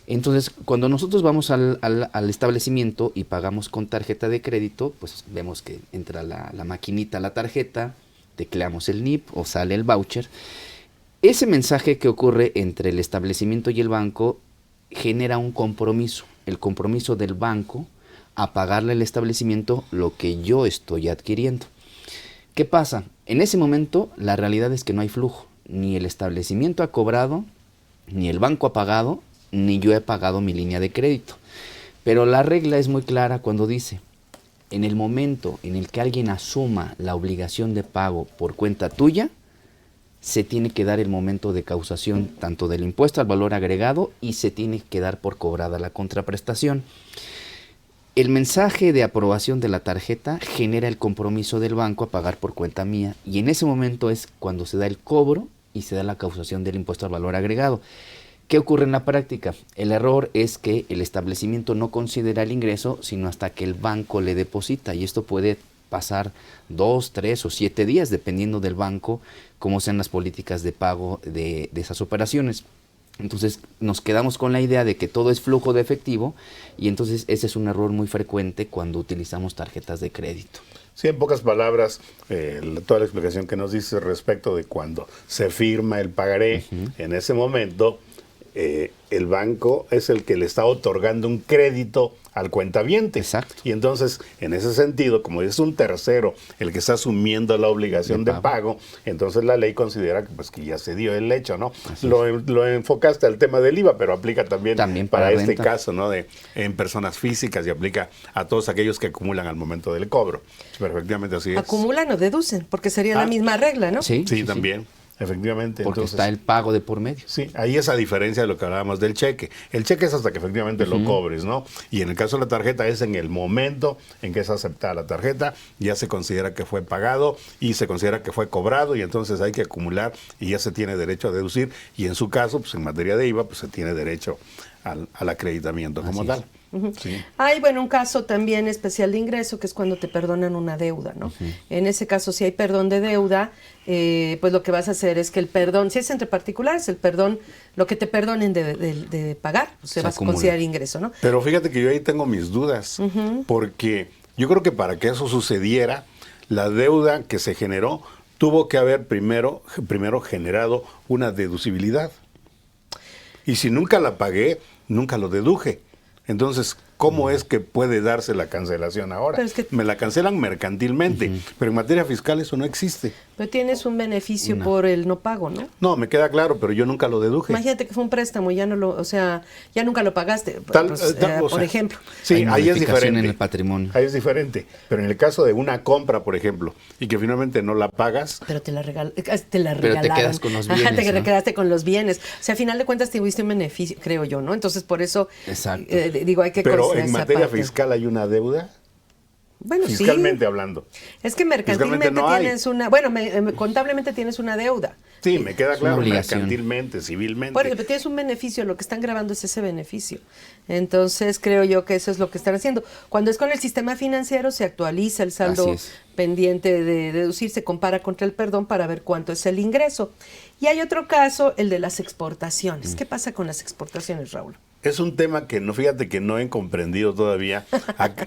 Entonces, cuando nosotros vamos al establecimiento y pagamos con tarjeta de crédito, pues vemos que entra la maquinita a la tarjeta, tecleamos el NIP o sale el voucher. Ese mensaje que ocurre entre el establecimiento y el banco genera un compromiso, el compromiso del banco a pagarle al establecimiento lo que yo estoy adquiriendo. ¿Qué pasa? En ese momento la realidad es que no hay flujo, ni el establecimiento ha cobrado, ni el banco ha pagado, ni yo he pagado mi línea de crédito. Pero la regla es muy clara cuando dice, en el momento en el que alguien asuma la obligación de pago por cuenta tuya, se tiene que dar el momento de causación tanto del impuesto al valor agregado y se tiene que dar por cobrada la contraprestación. El mensaje de aprobación de la tarjeta genera el compromiso del banco a pagar por cuenta mía y en ese momento es cuando se da el cobro y se da la causación del impuesto al valor agregado. ¿Qué ocurre en la práctica? El error es que el establecimiento no considera el ingreso sino hasta que el banco le deposita y esto puede pasar 2, 3 o 7 días dependiendo del banco, cómo sean las políticas de pago de esas operaciones. Entonces nos quedamos con la idea de que todo es flujo de efectivo y entonces ese es un error muy frecuente cuando utilizamos tarjetas de crédito. Sí, en pocas palabras, toda la explicación que nos dice respecto de cuando se firma el pagaré, en ese momento el banco es el que le está otorgando un crédito al cuentaviente. Exacto. Y entonces, en ese sentido, como es un tercero el que está asumiendo la obligación de pago, entonces la ley considera que, pues, que ya se dio el hecho, ¿no? Lo enfocaste al tema del IVA, pero aplica también para este caso, ¿no? En personas físicas y aplica a todos aquellos que acumulan al momento del cobro. Perfectamente así es. Acumulan o deducen, porque sería la misma regla, ¿no? Sí, también. Efectivamente. Porque entonces, está el pago de por medio. Sí, ahí es a diferencia de lo que hablábamos del cheque. El cheque es hasta que efectivamente lo cobres, ¿no? Y en el caso de la tarjeta es en el momento en que es aceptada la tarjeta, ya se considera que fue pagado y se considera que fue cobrado y entonces hay que acumular y ya se tiene derecho a deducir y en su caso, pues en materia de IVA, pues se tiene derecho al acreditamiento como tal. Sí. Hay, bueno, un caso también especial de ingreso, que es cuando te perdonan una deuda, ¿no? En ese caso, si hay perdón de deuda, pues lo que vas a hacer es que el perdón, si es entre particulares, el perdón, lo que te perdonen de pagar, pues se va a considerar ingreso, ¿no? Pero fíjate que yo ahí tengo mis dudas, porque yo creo que para que eso sucediera, la deuda que se generó tuvo que haber primero generado una deducibilidad. Y si nunca la pagué, nunca lo deduje. Entonces, ¿cómo es que puede darse la cancelación ahora? Pero es que me la cancelan mercantilmente, pero en materia fiscal eso no existe. Pero tienes un beneficio por el no pago, ¿no? No, me queda claro, pero yo nunca lo deduje. Imagínate que fue un préstamo, ya no lo, o sea, ya nunca lo pagaste, por ejemplo. Sí, ahí es diferente. En el patrimonio. Ahí es diferente. Pero en el caso de una compra, por ejemplo, y que finalmente no la pagas. Pero te la regalaron. Pero te quedas con los bienes. Te quedaste con los bienes. O sea, a final de cuentas tuviste un beneficio, creo yo, ¿no? Entonces, por eso, digo, hay que pero en materia fiscal hay una deuda. Bueno, fiscalmente hablando. Es que mercantilmente no tienes contablemente tienes una deuda. Sí, me queda claro, mercantilmente, civilmente. Por ejemplo, tienes un beneficio, lo que están grabando es ese beneficio. Entonces, creo yo que eso es lo que están haciendo. Cuando es con el sistema financiero, se actualiza el saldo pendiente de deducir, se compara contra el perdón para ver cuánto es el ingreso. Y hay otro caso, el de las exportaciones. ¿Qué pasa con las exportaciones, Raúl? Es un tema que fíjate que no he comprendido todavía,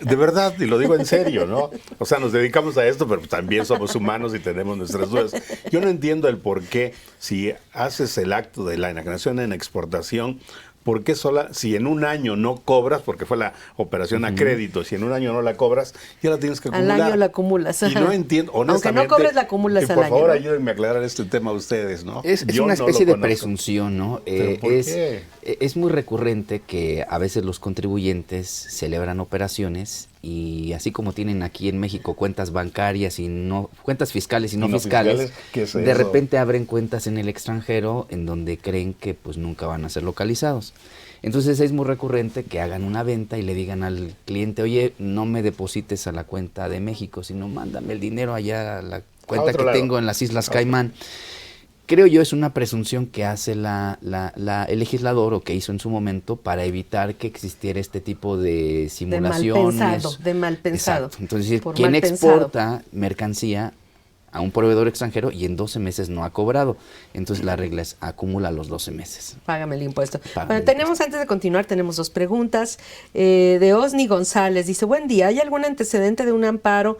de verdad, y lo digo en serio, ¿no? O sea, nos dedicamos a esto, pero también somos humanos y tenemos nuestras dudas. Yo no entiendo el por qué, si haces el acto de la enajenación en exportación, ¿por qué si en un año no cobras, porque fue la operación a crédito, si en un año no la cobras, ya la tienes que acumular? Al año la acumulas. Y no entiendo, honestamente. Aunque no cobres, la acumulas al año. Por favor, ayúdenme a aclarar este tema a ustedes, ¿no? Es una especie de presunción, ¿no? ¿Pero por qué? Es muy recurrente que a veces los contribuyentes celebran operaciones y así como tienen aquí en México cuentas bancarias y cuentas fiscales y no fiscales, de repente abren cuentas en el extranjero en donde creen que pues nunca van a ser localizados. Entonces es muy recurrente que hagan una venta y le digan al cliente, oye, no me deposites a la cuenta de México, sino mándame el dinero allá a la cuenta que tengo en las Islas Caimán. Creo yo es una presunción que hace el legislador o que hizo en su momento para evitar que existiera este tipo de simulaciones. De mal pensado. Exacto. Entonces, ¿quién exporta mercancía a un proveedor extranjero y en 12 meses no ha cobrado? Entonces la regla es acumula los 12 meses. Págame el impuesto. Antes de continuar, tenemos dos preguntas. De Osni González, dice, buen día, ¿hay algún antecedente de un amparo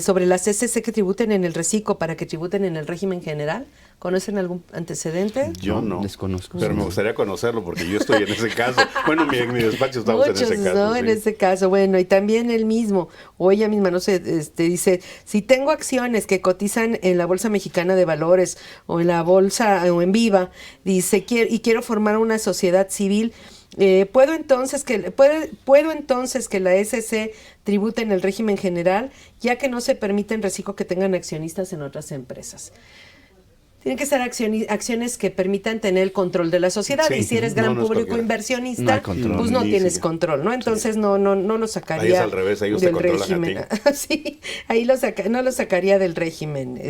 sobre las CCC que tributen en el reciclo para que tributen en el régimen general? ¿Conocen algún antecedente? Yo no. Desconozco. Pero me gustaría conocerlo porque yo estoy en ese caso. Bueno, en mi despacho estamos en ese caso. No, en ese caso. Bueno, y también él mismo, o ella misma, no sé, dice, si tengo acciones que cotizan en la Bolsa Mexicana de Valores o en la Bolsa o en Viva, dice, quiero formar una sociedad civil, ¿Puedo entonces que la SC tribute en el régimen general, ya que no se permite en reciclo que tengan accionistas en otras empresas? Tienen que ser acciones que permitan tener el control de la sociedad. Sí, y si eres gran público inversionista, pues no tienes control, ¿no? Entonces no lo sacaría. Ahí es al revés, ahí usted del régimen. Sí, ahí no lo sacaría del régimen,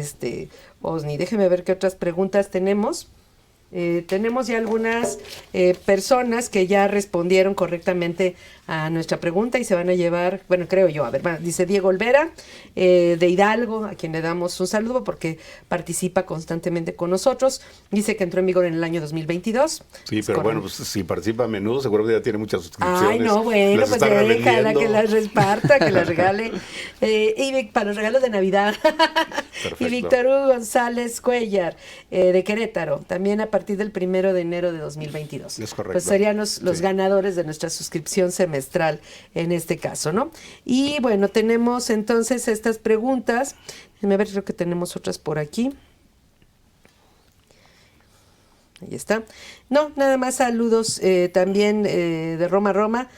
Osni. Déjeme ver qué otras preguntas tenemos. Tenemos ya algunas personas que ya respondieron correctamente a nuestra pregunta y se van a llevar, bueno, creo yo, a ver, dice Diego Olvera, de Hidalgo, a quien le damos un saludo porque participa constantemente con nosotros. Dice que entró en vigor en el año 20dos. Sí, pero bueno, pues si participa a menudo, seguramente ya tiene muchas suscripciones. Ay, no, bueno, pues déjala que las reparta, que las regale. Y para los regalos de Navidad. Perfecto. Y Víctor Hugo González Cuellar, de Querétaro, también a partir del 1 de enero de 2022. Es correcto. Pues serían los ganadores de nuestra suscripción semestral en este caso, ¿no? Y bueno, tenemos entonces estas preguntas. Déjenme ver, creo que tenemos otras por aquí. Ahí está. No, nada más saludos también de Roma,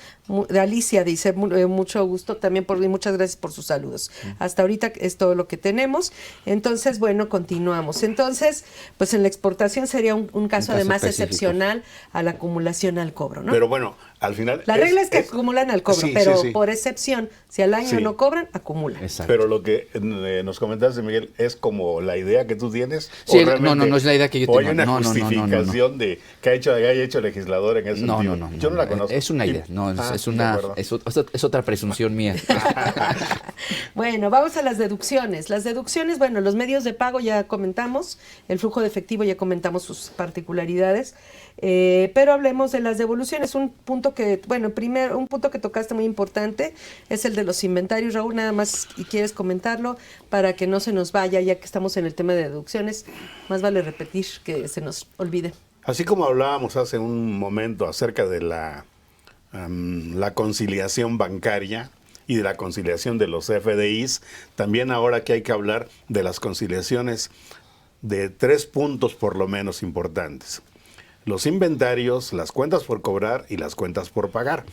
de Alicia, dice, mucho gusto también, y muchas gracias por sus saludos. Hasta ahorita es todo lo que tenemos. Entonces, bueno, continuamos. Entonces, pues en la exportación sería un caso además específico, excepcional a la acumulación al cobro, ¿no? Pero bueno, al final... La regla es que acumulan al cobro, sí, pero sí. por excepción, si al año no cobran, acumulan. Exacto. Pero lo que nos comentaste, Miguel, es como la idea que tú tienes. Sí, o no es la idea que yo tengo. O hay una justificación de que haya hecho el legislador en ese sentido. Yo no la conozco. Es una idea, es otra presunción mía. Bueno, vamos a las deducciones. Las deducciones, bueno, los medios de pago ya comentamos, el flujo de efectivo ya comentamos sus particularidades, pero hablemos de las devoluciones. Un punto que tocaste muy importante es el de los inventarios. Raúl, nada más, y quieres comentarlo para que no se nos vaya, ya que estamos en el tema de deducciones, más vale repetir que se nos olvide. Así como hablábamos hace un momento acerca de la conciliación bancaria y de la conciliación de los FDIs, también ahora que hay que hablar de las conciliaciones de 3 puntos por lo menos importantes. Los inventarios, las cuentas por cobrar y las cuentas por pagar.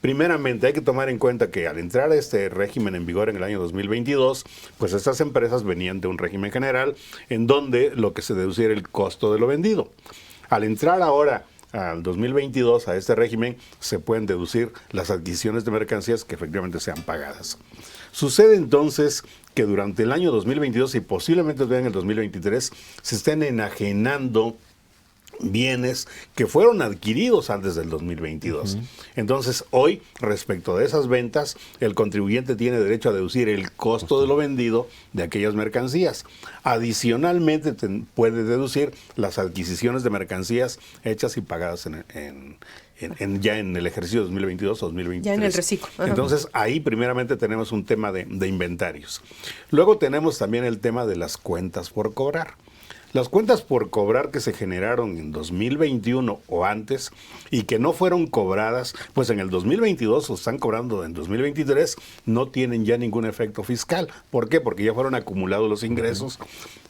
Primeramente, hay que tomar en cuenta que al entrar este régimen en vigor en el año 2022, pues estas empresas venían de un régimen general en donde lo que se deducía era el costo de lo vendido. Al entrar ahora al 2022 a este régimen, se pueden deducir las adquisiciones de mercancías que efectivamente sean pagadas. Sucede entonces que durante el año 2022 y posiblemente en el 2023 se estén enajenando bienes que fueron adquiridos antes del 2022. Entonces, hoy, respecto de esas ventas, el contribuyente tiene derecho a deducir el costo de lo vendido de aquellas mercancías. Adicionalmente, puede deducir las adquisiciones de mercancías hechas y pagadas ya en el ejercicio 2022 o 2023. Ya en el reciclo. Ajá. Entonces, ahí primeramente tenemos un tema de inventarios. Luego tenemos también el tema de las cuentas por cobrar. Las cuentas por cobrar que se generaron en 2021 o antes y que no fueron cobradas, pues en el 2022 o están cobrando en 2023, no tienen ya ningún efecto fiscal. ¿Por qué? Porque ya fueron acumulados los ingresos.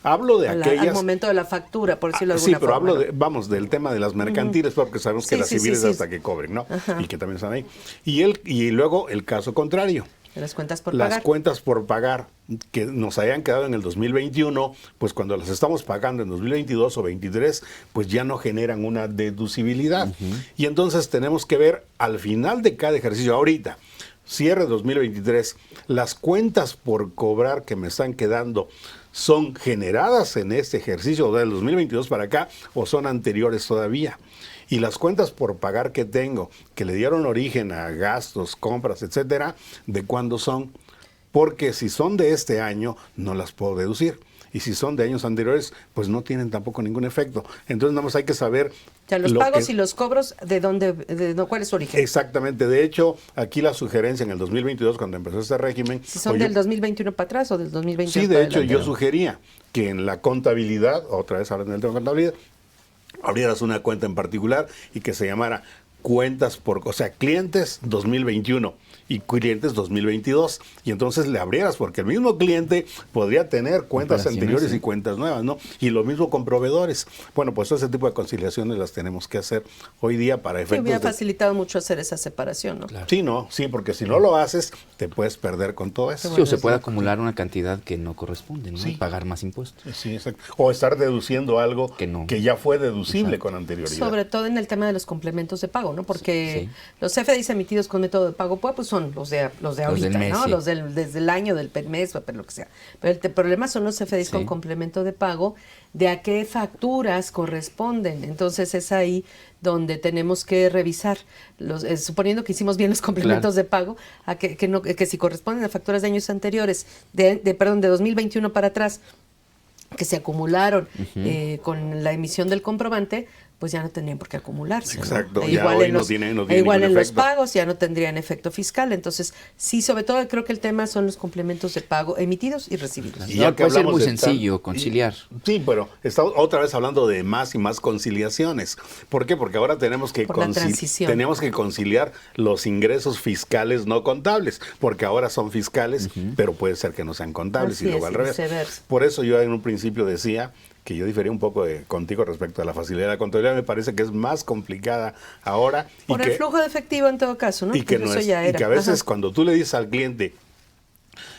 Hablo de aquellas... Al momento de la factura, por decirlo de alguna forma. Sí, pero hablo del tema de las mercantiles, porque sabemos que las civiles hasta que cobren, ¿no? Ajá. Y que también están ahí. Y luego el caso contrario. Las cuentas por pagar. Las cuentas por pagar que nos hayan quedado en el 2021, pues cuando las estamos pagando en 2022 o 2023, pues ya no generan una deducibilidad. Y entonces tenemos que ver al final de cada ejercicio, ahorita, cierre 2023, las cuentas por cobrar que me están quedando, ¿son generadas en este ejercicio del 2022 para acá o son anteriores todavía? Y las cuentas por pagar que tengo, que le dieron origen a gastos, compras, etcétera, ¿de cuándo son? Porque si son de este año, no las puedo deducir. Y si son de años anteriores, pues no tienen tampoco ningún efecto. Entonces, nada más hay que saber... O sea, los pagos y los cobros, ¿cuál es su origen? Exactamente. De hecho, aquí la sugerencia en el 2022, cuando empezó este régimen... Si son del 2021 para atrás o del 2021 sí, de hecho, yo sugería que en la contabilidad, otra vez hablando del tema de contabilidad, abrieras una cuenta en particular y que se llamara cuentas o sea, clientes 2021 y clientes 2022, y entonces le abrieras, porque el mismo cliente podría tener cuentas anteriores y cuentas nuevas, ¿no? Y lo mismo con proveedores. Bueno, pues ese tipo de conciliaciones las tenemos que hacer hoy día para efectos. Sí, hubiera facilitado mucho hacer esa separación, ¿no? Claro. Sí, porque si no lo haces, te puedes perder con todo eso. Sí, o se puede acumular una cantidad que no corresponde, ¿no? Sí. Y pagar más impuestos. Sí, exacto. O estar deduciendo algo que ya fue deducible con anterioridad. Sobre todo en el tema de los complementos de pago, ¿no? Porque los CFDIs emitidos con método de pago pues son los de ahorita, del mes, ¿no? sí. Los desde el año, del mes, o lo que sea. Pero el problema son los CFDIs con complemento de pago, de a qué facturas corresponden. Entonces es ahí donde tenemos que revisar, suponiendo que hicimos bien los complementos de pago, a que si corresponden a facturas de años anteriores, de 2021 para atrás, que se acumularon con la emisión del comprobante, pues ya no tendrían por qué acumularse. Exacto, ¿no? ya Igual hoy en no los, tiene igual en los efecto. pagos ya no tendrían efecto fiscal. Entonces, sí, sobre todo creo que el tema son los complementos de pago emitidos y recibidos. Y ya ya que puede ser hablamos muy de sencillo conciliar. Sí, pero estamos otra vez hablando de más y más conciliaciones. ¿Por qué? Porque ahora tenemos que conciliar los ingresos fiscales no contables, porque ahora son fiscales, pero puede ser que no sean contables. Así y luego es, al y revés. viceversa. Por eso yo en un principio decía que yo difería un poco contigo respecto a la facilidad de la contabilidad. Me parece que es más complicada ahora. Por el flujo de efectivo en todo caso, ¿no? Y que, y que a veces cuando tú le dices al cliente,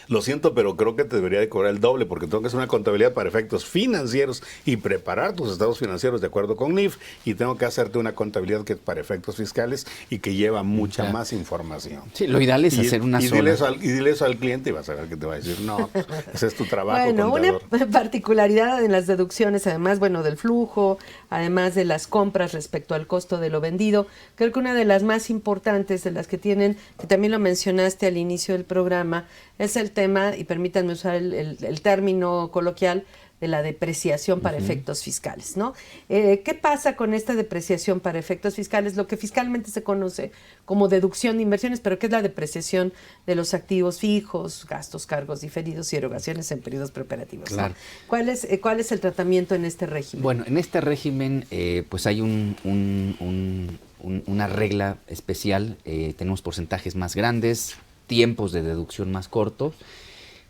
lo siento, pero creo que te debería de cobrar el doble porque tengo que hacer una contabilidad para efectos financieros y preparar tus estados financieros de acuerdo con NIF, y tengo que hacerte una contabilidad que es para efectos fiscales y que lleva mucha más información. Sí, lo ideal es hacer una sola. Dile eso al cliente y vas a ver que te va a decir, no, ese es tu trabajo, Bueno, contador. una particularidad en las deducciones, además, del flujo, además de las compras respecto al costo de lo vendido, creo que una de las más importantes, de las que tienen, que también lo mencionaste al inicio del programa, es el tema, y permítanme usar el término coloquial, de la depreciación para efectos fiscales, ¿no? ¿Qué pasa con esta depreciación para efectos fiscales? Lo que fiscalmente se conoce como deducción de inversiones, pero ¿qué es la depreciación de los activos fijos, gastos, cargos diferidos y erogaciones en periodos preoperativos? Claro. ¿No? ¿Cuál es el tratamiento en este régimen? Bueno, en este régimen pues hay una regla especial. Tenemos porcentajes más grandes, tiempos de deducción más cortos,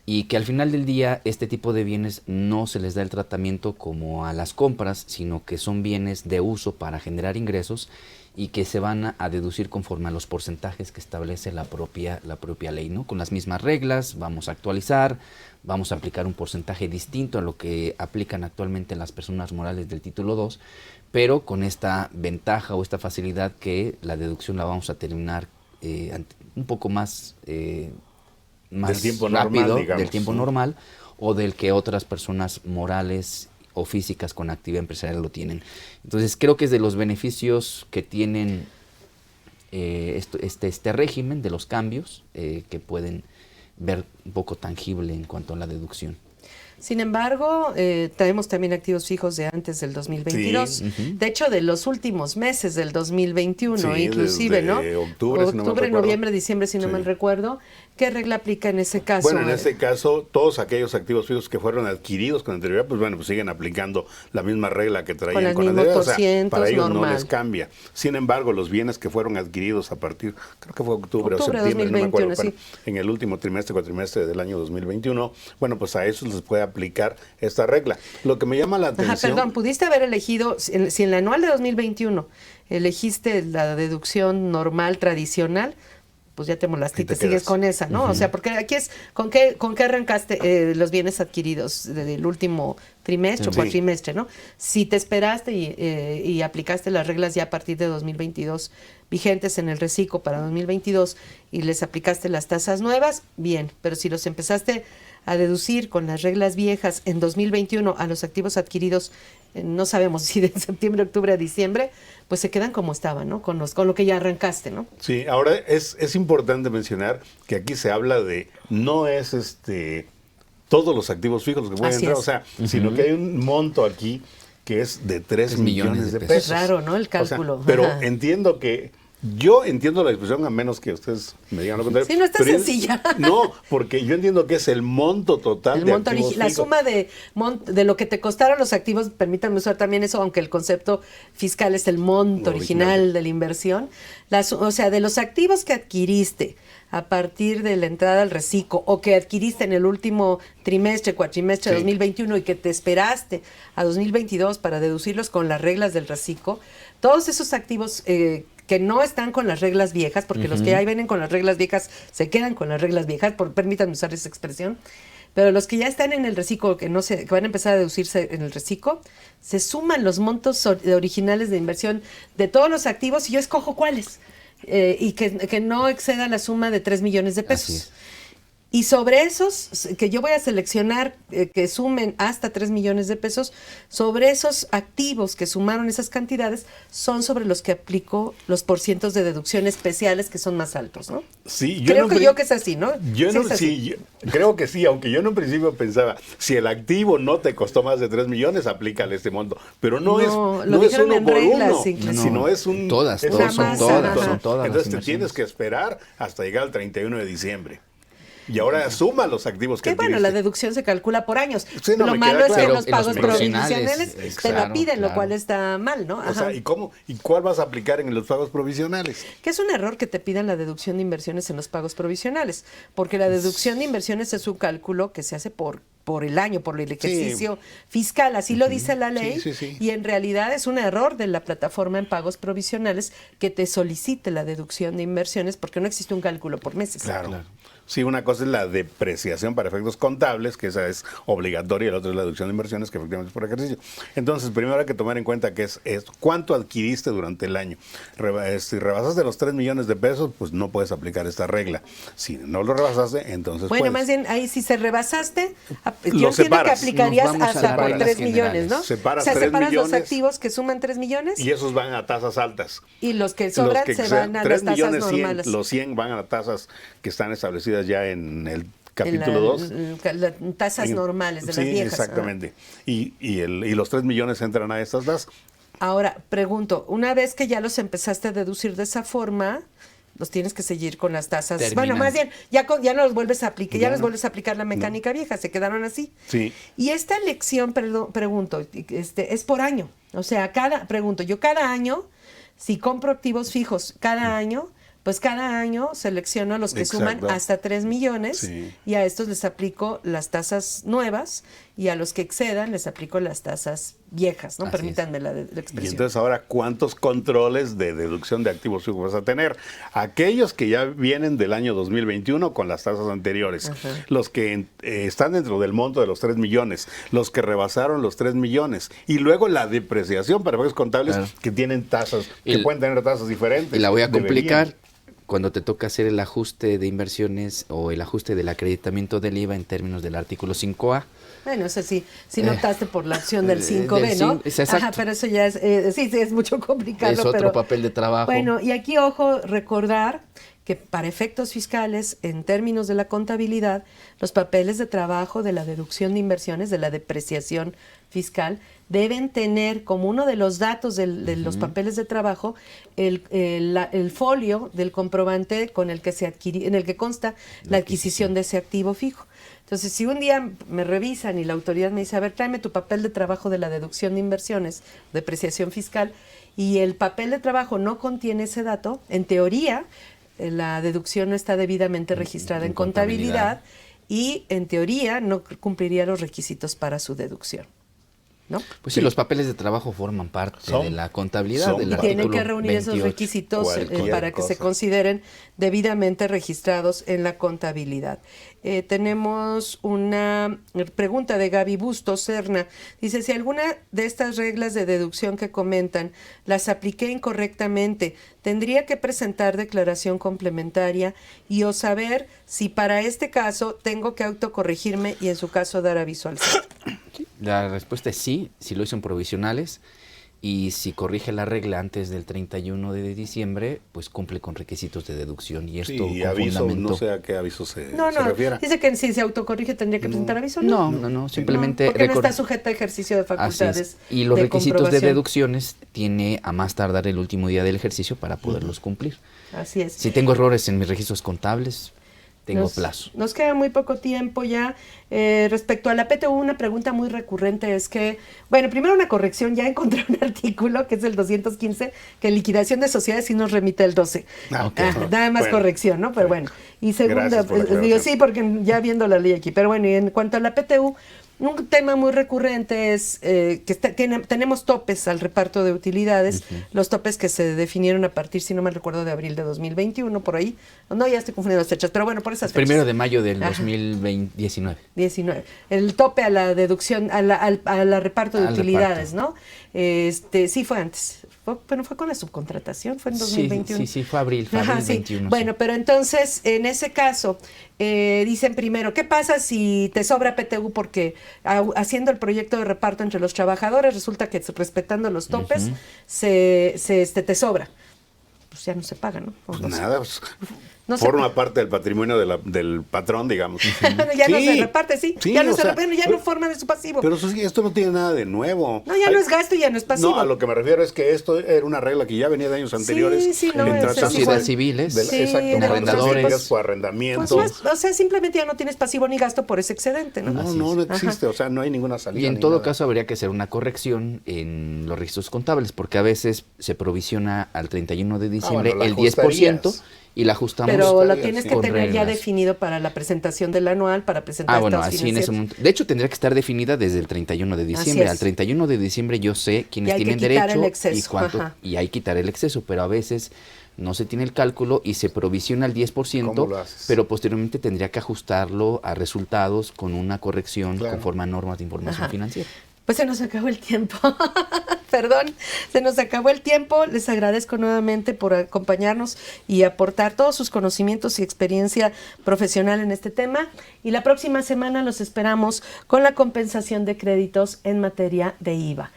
y que al final del día este tipo de bienes no se les da el tratamiento como a las compras, sino que son bienes de uso para generar ingresos y que se van a deducir conforme a los porcentajes que establece la propia ley, ¿no? Con las mismas reglas, vamos a actualizar, vamos a aplicar un porcentaje distinto a lo que aplican actualmente las personas morales del título 2, pero con esta ventaja o esta facilidad que la deducción la vamos a terminar un poco más del tiempo rápido, normal, digamos, del tiempo normal, o del que otras personas morales o físicas con actividad empresarial lo tienen. Entonces creo que es de los beneficios que tienen este régimen, de los cambios que pueden ver un poco tangible en cuanto a la deducción. Sin embargo, tenemos también activos fijos de antes del 2022. Sí. De hecho, de los últimos meses del 2021, Sí, inclusive, desde ¿no? octubre, si no mal recuerdo. Noviembre, diciembre, si no mal recuerdo. ¿Qué regla aplica en ese caso? Bueno, en este caso, todos aquellos activos fijos que fueron adquiridos con anterioridad, pues siguen aplicando la misma regla que traían con anterioridad. O sea, para ellos normal. no les cambia. Sin embargo, los bienes que fueron adquiridos a partir, creo que fue octubre o septiembre, 2021, no me acuerdo, sí. en el último cuatrimestre del año 2021, bueno, pues a esos les puede aplicar esta regla. Lo que me llama la atención... Perdón, pudiste haber elegido, si en la anual de 2021 elegiste la deducción normal, tradicional, pues ya te molaste y te sigues con esa, ¿no? O sea, porque aquí es, ¿con qué arrancaste los bienes adquiridos del último trimestre o cuatrimestre, ¿no? Si te esperaste y aplicaste las reglas ya a partir de 2022 vigentes en el reciclo para 2022 y les aplicaste las tasas nuevas, bien, pero si los empezaste a deducir con las reglas viejas en 2021 a los activos adquiridos, no sabemos si de septiembre, octubre a diciembre, pues se quedan como estaban, ¿no? Con lo que ya arrancaste, ¿no? Sí, ahora es importante mencionar que aquí se habla de, no es todos los activos fijos los que pueden entrar, o sea, sino que hay un monto aquí que es de 3 millones de pesos. Es raro, ¿no? El cálculo. O sea, pero entiendo que Yo entiendo la expresión, a menos que ustedes me digan lo contrario. Sí, no está sencilla. No, porque yo entiendo que es el monto total de activos la fijos. suma de lo que te costaron los activos, permítanme usar también eso, aunque el concepto fiscal es el monto original de la inversión, o sea, de los activos que adquiriste a partir de la entrada al reciclo o que adquiriste en el último cuatrimestre de 2021 y que te esperaste a 2022 para deducirlos con las reglas del reciclo, todos esos activos que no están con las reglas viejas, porque los que ahí vienen con las reglas viejas se quedan con las reglas viejas, permítanme usar esa expresión, pero los que ya están en el reciclo, que van a empezar a deducirse en el reciclo, se suman los montos originales de inversión de todos los activos y yo escojo cuáles, y que no exceda la suma de 3 millones de pesos. Y sobre esos, que yo voy a seleccionar que sumen hasta 3 millones de pesos, sobre esos activos que sumaron esas cantidades, son sobre los que aplico los porcientos de deducción especiales que son más altos, ¿no? Sí, creo que es así, ¿no? Creo que sí, aunque yo en un principio pensaba, si el activo no te costó más de 3 millones, aplícale este monto. Pero no es uno por uno, sino es un... Todas, es son todas. Entonces te tienes que esperar hasta llegar al 31 de diciembre. Y ahora suma los activos que bueno, la deducción se calcula por años. Sí, no, lo malo es que los pagos provisionales te la piden, lo cual está mal, ¿no? O sea, ¿y cuál vas a aplicar en los pagos provisionales? Que es un error que te pidan la deducción de inversiones en los pagos provisionales, porque la deducción de inversiones es un cálculo que se hace por el año, por el ejercicio fiscal, así lo dice la ley, y en realidad es un error de la plataforma en pagos provisionales que te solicite la deducción de inversiones porque no existe un cálculo por meses. Claro. Sí, una cosa es la depreciación para efectos contables, que esa es obligatoria, y la otra es la deducción de inversiones, que efectivamente es por ejercicio. Entonces, primero hay que tomar en cuenta que es cuánto adquiriste durante el año. Si rebasaste los 3 millones de pesos, pues no puedes aplicar esta regla. Si no lo rebasaste, entonces bueno, más bien, ahí si se rebasaste, yo entiendo que aplicarías hasta por 3 millones, ¿no? Separas los activos que suman 3 millones. Y esos van a tasas altas. Y los que sobran se van a las tasas normales. Los 100 van a tasas que están establecidas ya en el capítulo 2. Tasas normales de las viejas. Exactamente. Y los 3 millones entran a estas tasas. Ahora, pregunto, una vez que ya los empezaste a deducir de esa forma, los tienes que seguir con las tasas. Bueno, más bien, ya no los vuelves a aplicar, ya les vuelves a aplicar la mecánica vieja, se quedaron así. Sí. Y esta elección, pregunto, es por año. O sea, cada año, si compro activos fijos cada año, pues cada año selecciono a los que suman hasta 3 millones y a estos les aplico las tasas nuevas y a los que excedan les aplico las tasas viejas, ¿no? Permítanme la expresión. Y entonces ahora, ¿cuántos controles de deducción de activos fijos vas a tener? Aquellos que ya vienen del año 2021 con las tasas anteriores, los que están dentro del monto de los 3 millones, los que rebasaron los 3 millones y luego la depreciación para efectos contables que tienen tasas, que pueden tener tasas diferentes. Y la voy a complicar. Cuando te toca hacer el ajuste de inversiones o el ajuste del acreditamiento del IVA en términos del artículo 5A. Bueno, eso sí notaste por la opción del 5B, ¿no? Exacto. Pero eso ya es mucho complicado. Es otro papel de trabajo. Bueno, y aquí, ojo, recordar que para efectos fiscales, en términos de la contabilidad, los papeles de trabajo de la deducción de inversiones, de la depreciación fiscal, deben tener como uno de los datos de los papeles de trabajo el folio del comprobante con el que en el que consta la adquisición de ese activo fijo. Entonces, si un día me revisan y la autoridad me dice, a ver, tráeme tu papel de trabajo de la deducción de inversiones, depreciación fiscal, y el papel de trabajo no contiene ese dato, en teoría, la deducción no está debidamente registrada en contabilidad y, en teoría, no cumpliría los requisitos para su deducción, ¿no? Pues sí, los papeles de trabajo forman parte de la contabilidad. Y tienen que reunir esos requisitos para que se consideren debidamente registrados en la contabilidad. Tenemos una pregunta de Gaby Bustos Serna. Dice, si alguna de estas reglas de deducción que comentan las apliqué incorrectamente, tendría que presentar declaración complementaria y o saber si para este caso tengo que autocorregirme y en su caso dar aviso al SAT. La respuesta es sí, si lo hizo en provisionales. y si corrige la regla antes del 31 de diciembre, pues cumple con requisitos de deducción. Y esto Sí, con aviso, fundamento. no sé a qué aviso se No, refiera. dice que si se autocorrige tendría que presentar aviso. No, simplemente porque no está sujeta a ejercicio de Así facultades. es. Y los de requisitos de comprobación. deducciones tiene a más tardar el último día del ejercicio para poderlos cumplir. Así es. Si tengo errores en mis registros contables, tengo plazo. Nos queda muy poco tiempo ya. Respecto a la PTU, una pregunta muy recurrente es que, bueno, primero una corrección, ya encontré un artículo que es el 215, que liquidación de sociedades sí nos remite el 12. Nada más Bueno. corrección, ¿no? Pero bueno. Y segunda, Gracias por la digo aclaración. sí, porque ya viendo la ley aquí. Pero bueno, y en cuanto a la PTU, un tema muy recurrente es que tenemos topes al reparto de utilidades, los topes que se definieron a partir, si no me recuerdo, de abril de 2021, por ahí. No, ya estoy confundiendo las fechas, pero bueno, por esas fechas. 1 de mayo del Ajá. 2019. 19. El tope a la deducción, a la reparto de Al utilidades, reparto. ¿no? Sí fue antes. Pero fue con la subcontratación, fue en 2021. Sí, fue abril Ajá, sí. 21. Bueno, pero entonces, en ese caso, dicen primero, ¿qué pasa si te sobra PTU? Porque haciendo el proyecto de reparto entre los trabajadores, resulta que respetando los topes, te sobra. Pues ya no se paga, ¿no? Nada, pues, No se forma parte del patrimonio del patrón, digamos. Bueno, ya no Sí, se reparte, sí. sí, Ya no o se sea, reparte, ya no forma de su pasivo. Pero eso sí, esto no tiene nada de nuevo. No, ya no es gasto y ya no es pasivo. No, a lo que me refiero es que esto era una regla que ya venía de años anteriores. sí, no, en es tratados igual. Sociedades civiles, Sí, exacto, de como arrendadores. arrendadores, o Pues arrendamiento. o sea, simplemente ya no tienes pasivo ni gasto por ese excedente, ¿no? No existe, o sea, no hay ninguna salida. Y en ni todo nada. caso habría que hacer una corrección en los registros contables, porque a veces se provisiona al 31 de diciembre bueno, la el 10% ajustarías. y la ajustamos. Pero lo Estaría, tienes sí. que con tener ya reglas. definido para la presentación del anual, para presentar Bueno, estados así en ese financieros. momento. De hecho, tendría que estar definida desde el 31 de diciembre. es. Al 31 de diciembre yo sé quiénes Y hay que tienen quitar derecho el exceso, y cuánto, ajá. y hay que quitar el exceso, pero a veces no se tiene el cálculo y se provisiona el 10%, ¿Cómo lo haces? pero posteriormente tendría que ajustarlo a resultados con una corrección Claro. conforme a normas de información Ajá. financiera. Pues se nos acabó el tiempo. Perdón, se nos acabó el tiempo. Les agradezco nuevamente por acompañarnos y aportar todos sus conocimientos y experiencia profesional en este tema. Y la próxima semana los esperamos con la compensación de créditos en materia de IVA.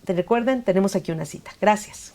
Te recuerden, tenemos aquí una cita. Gracias.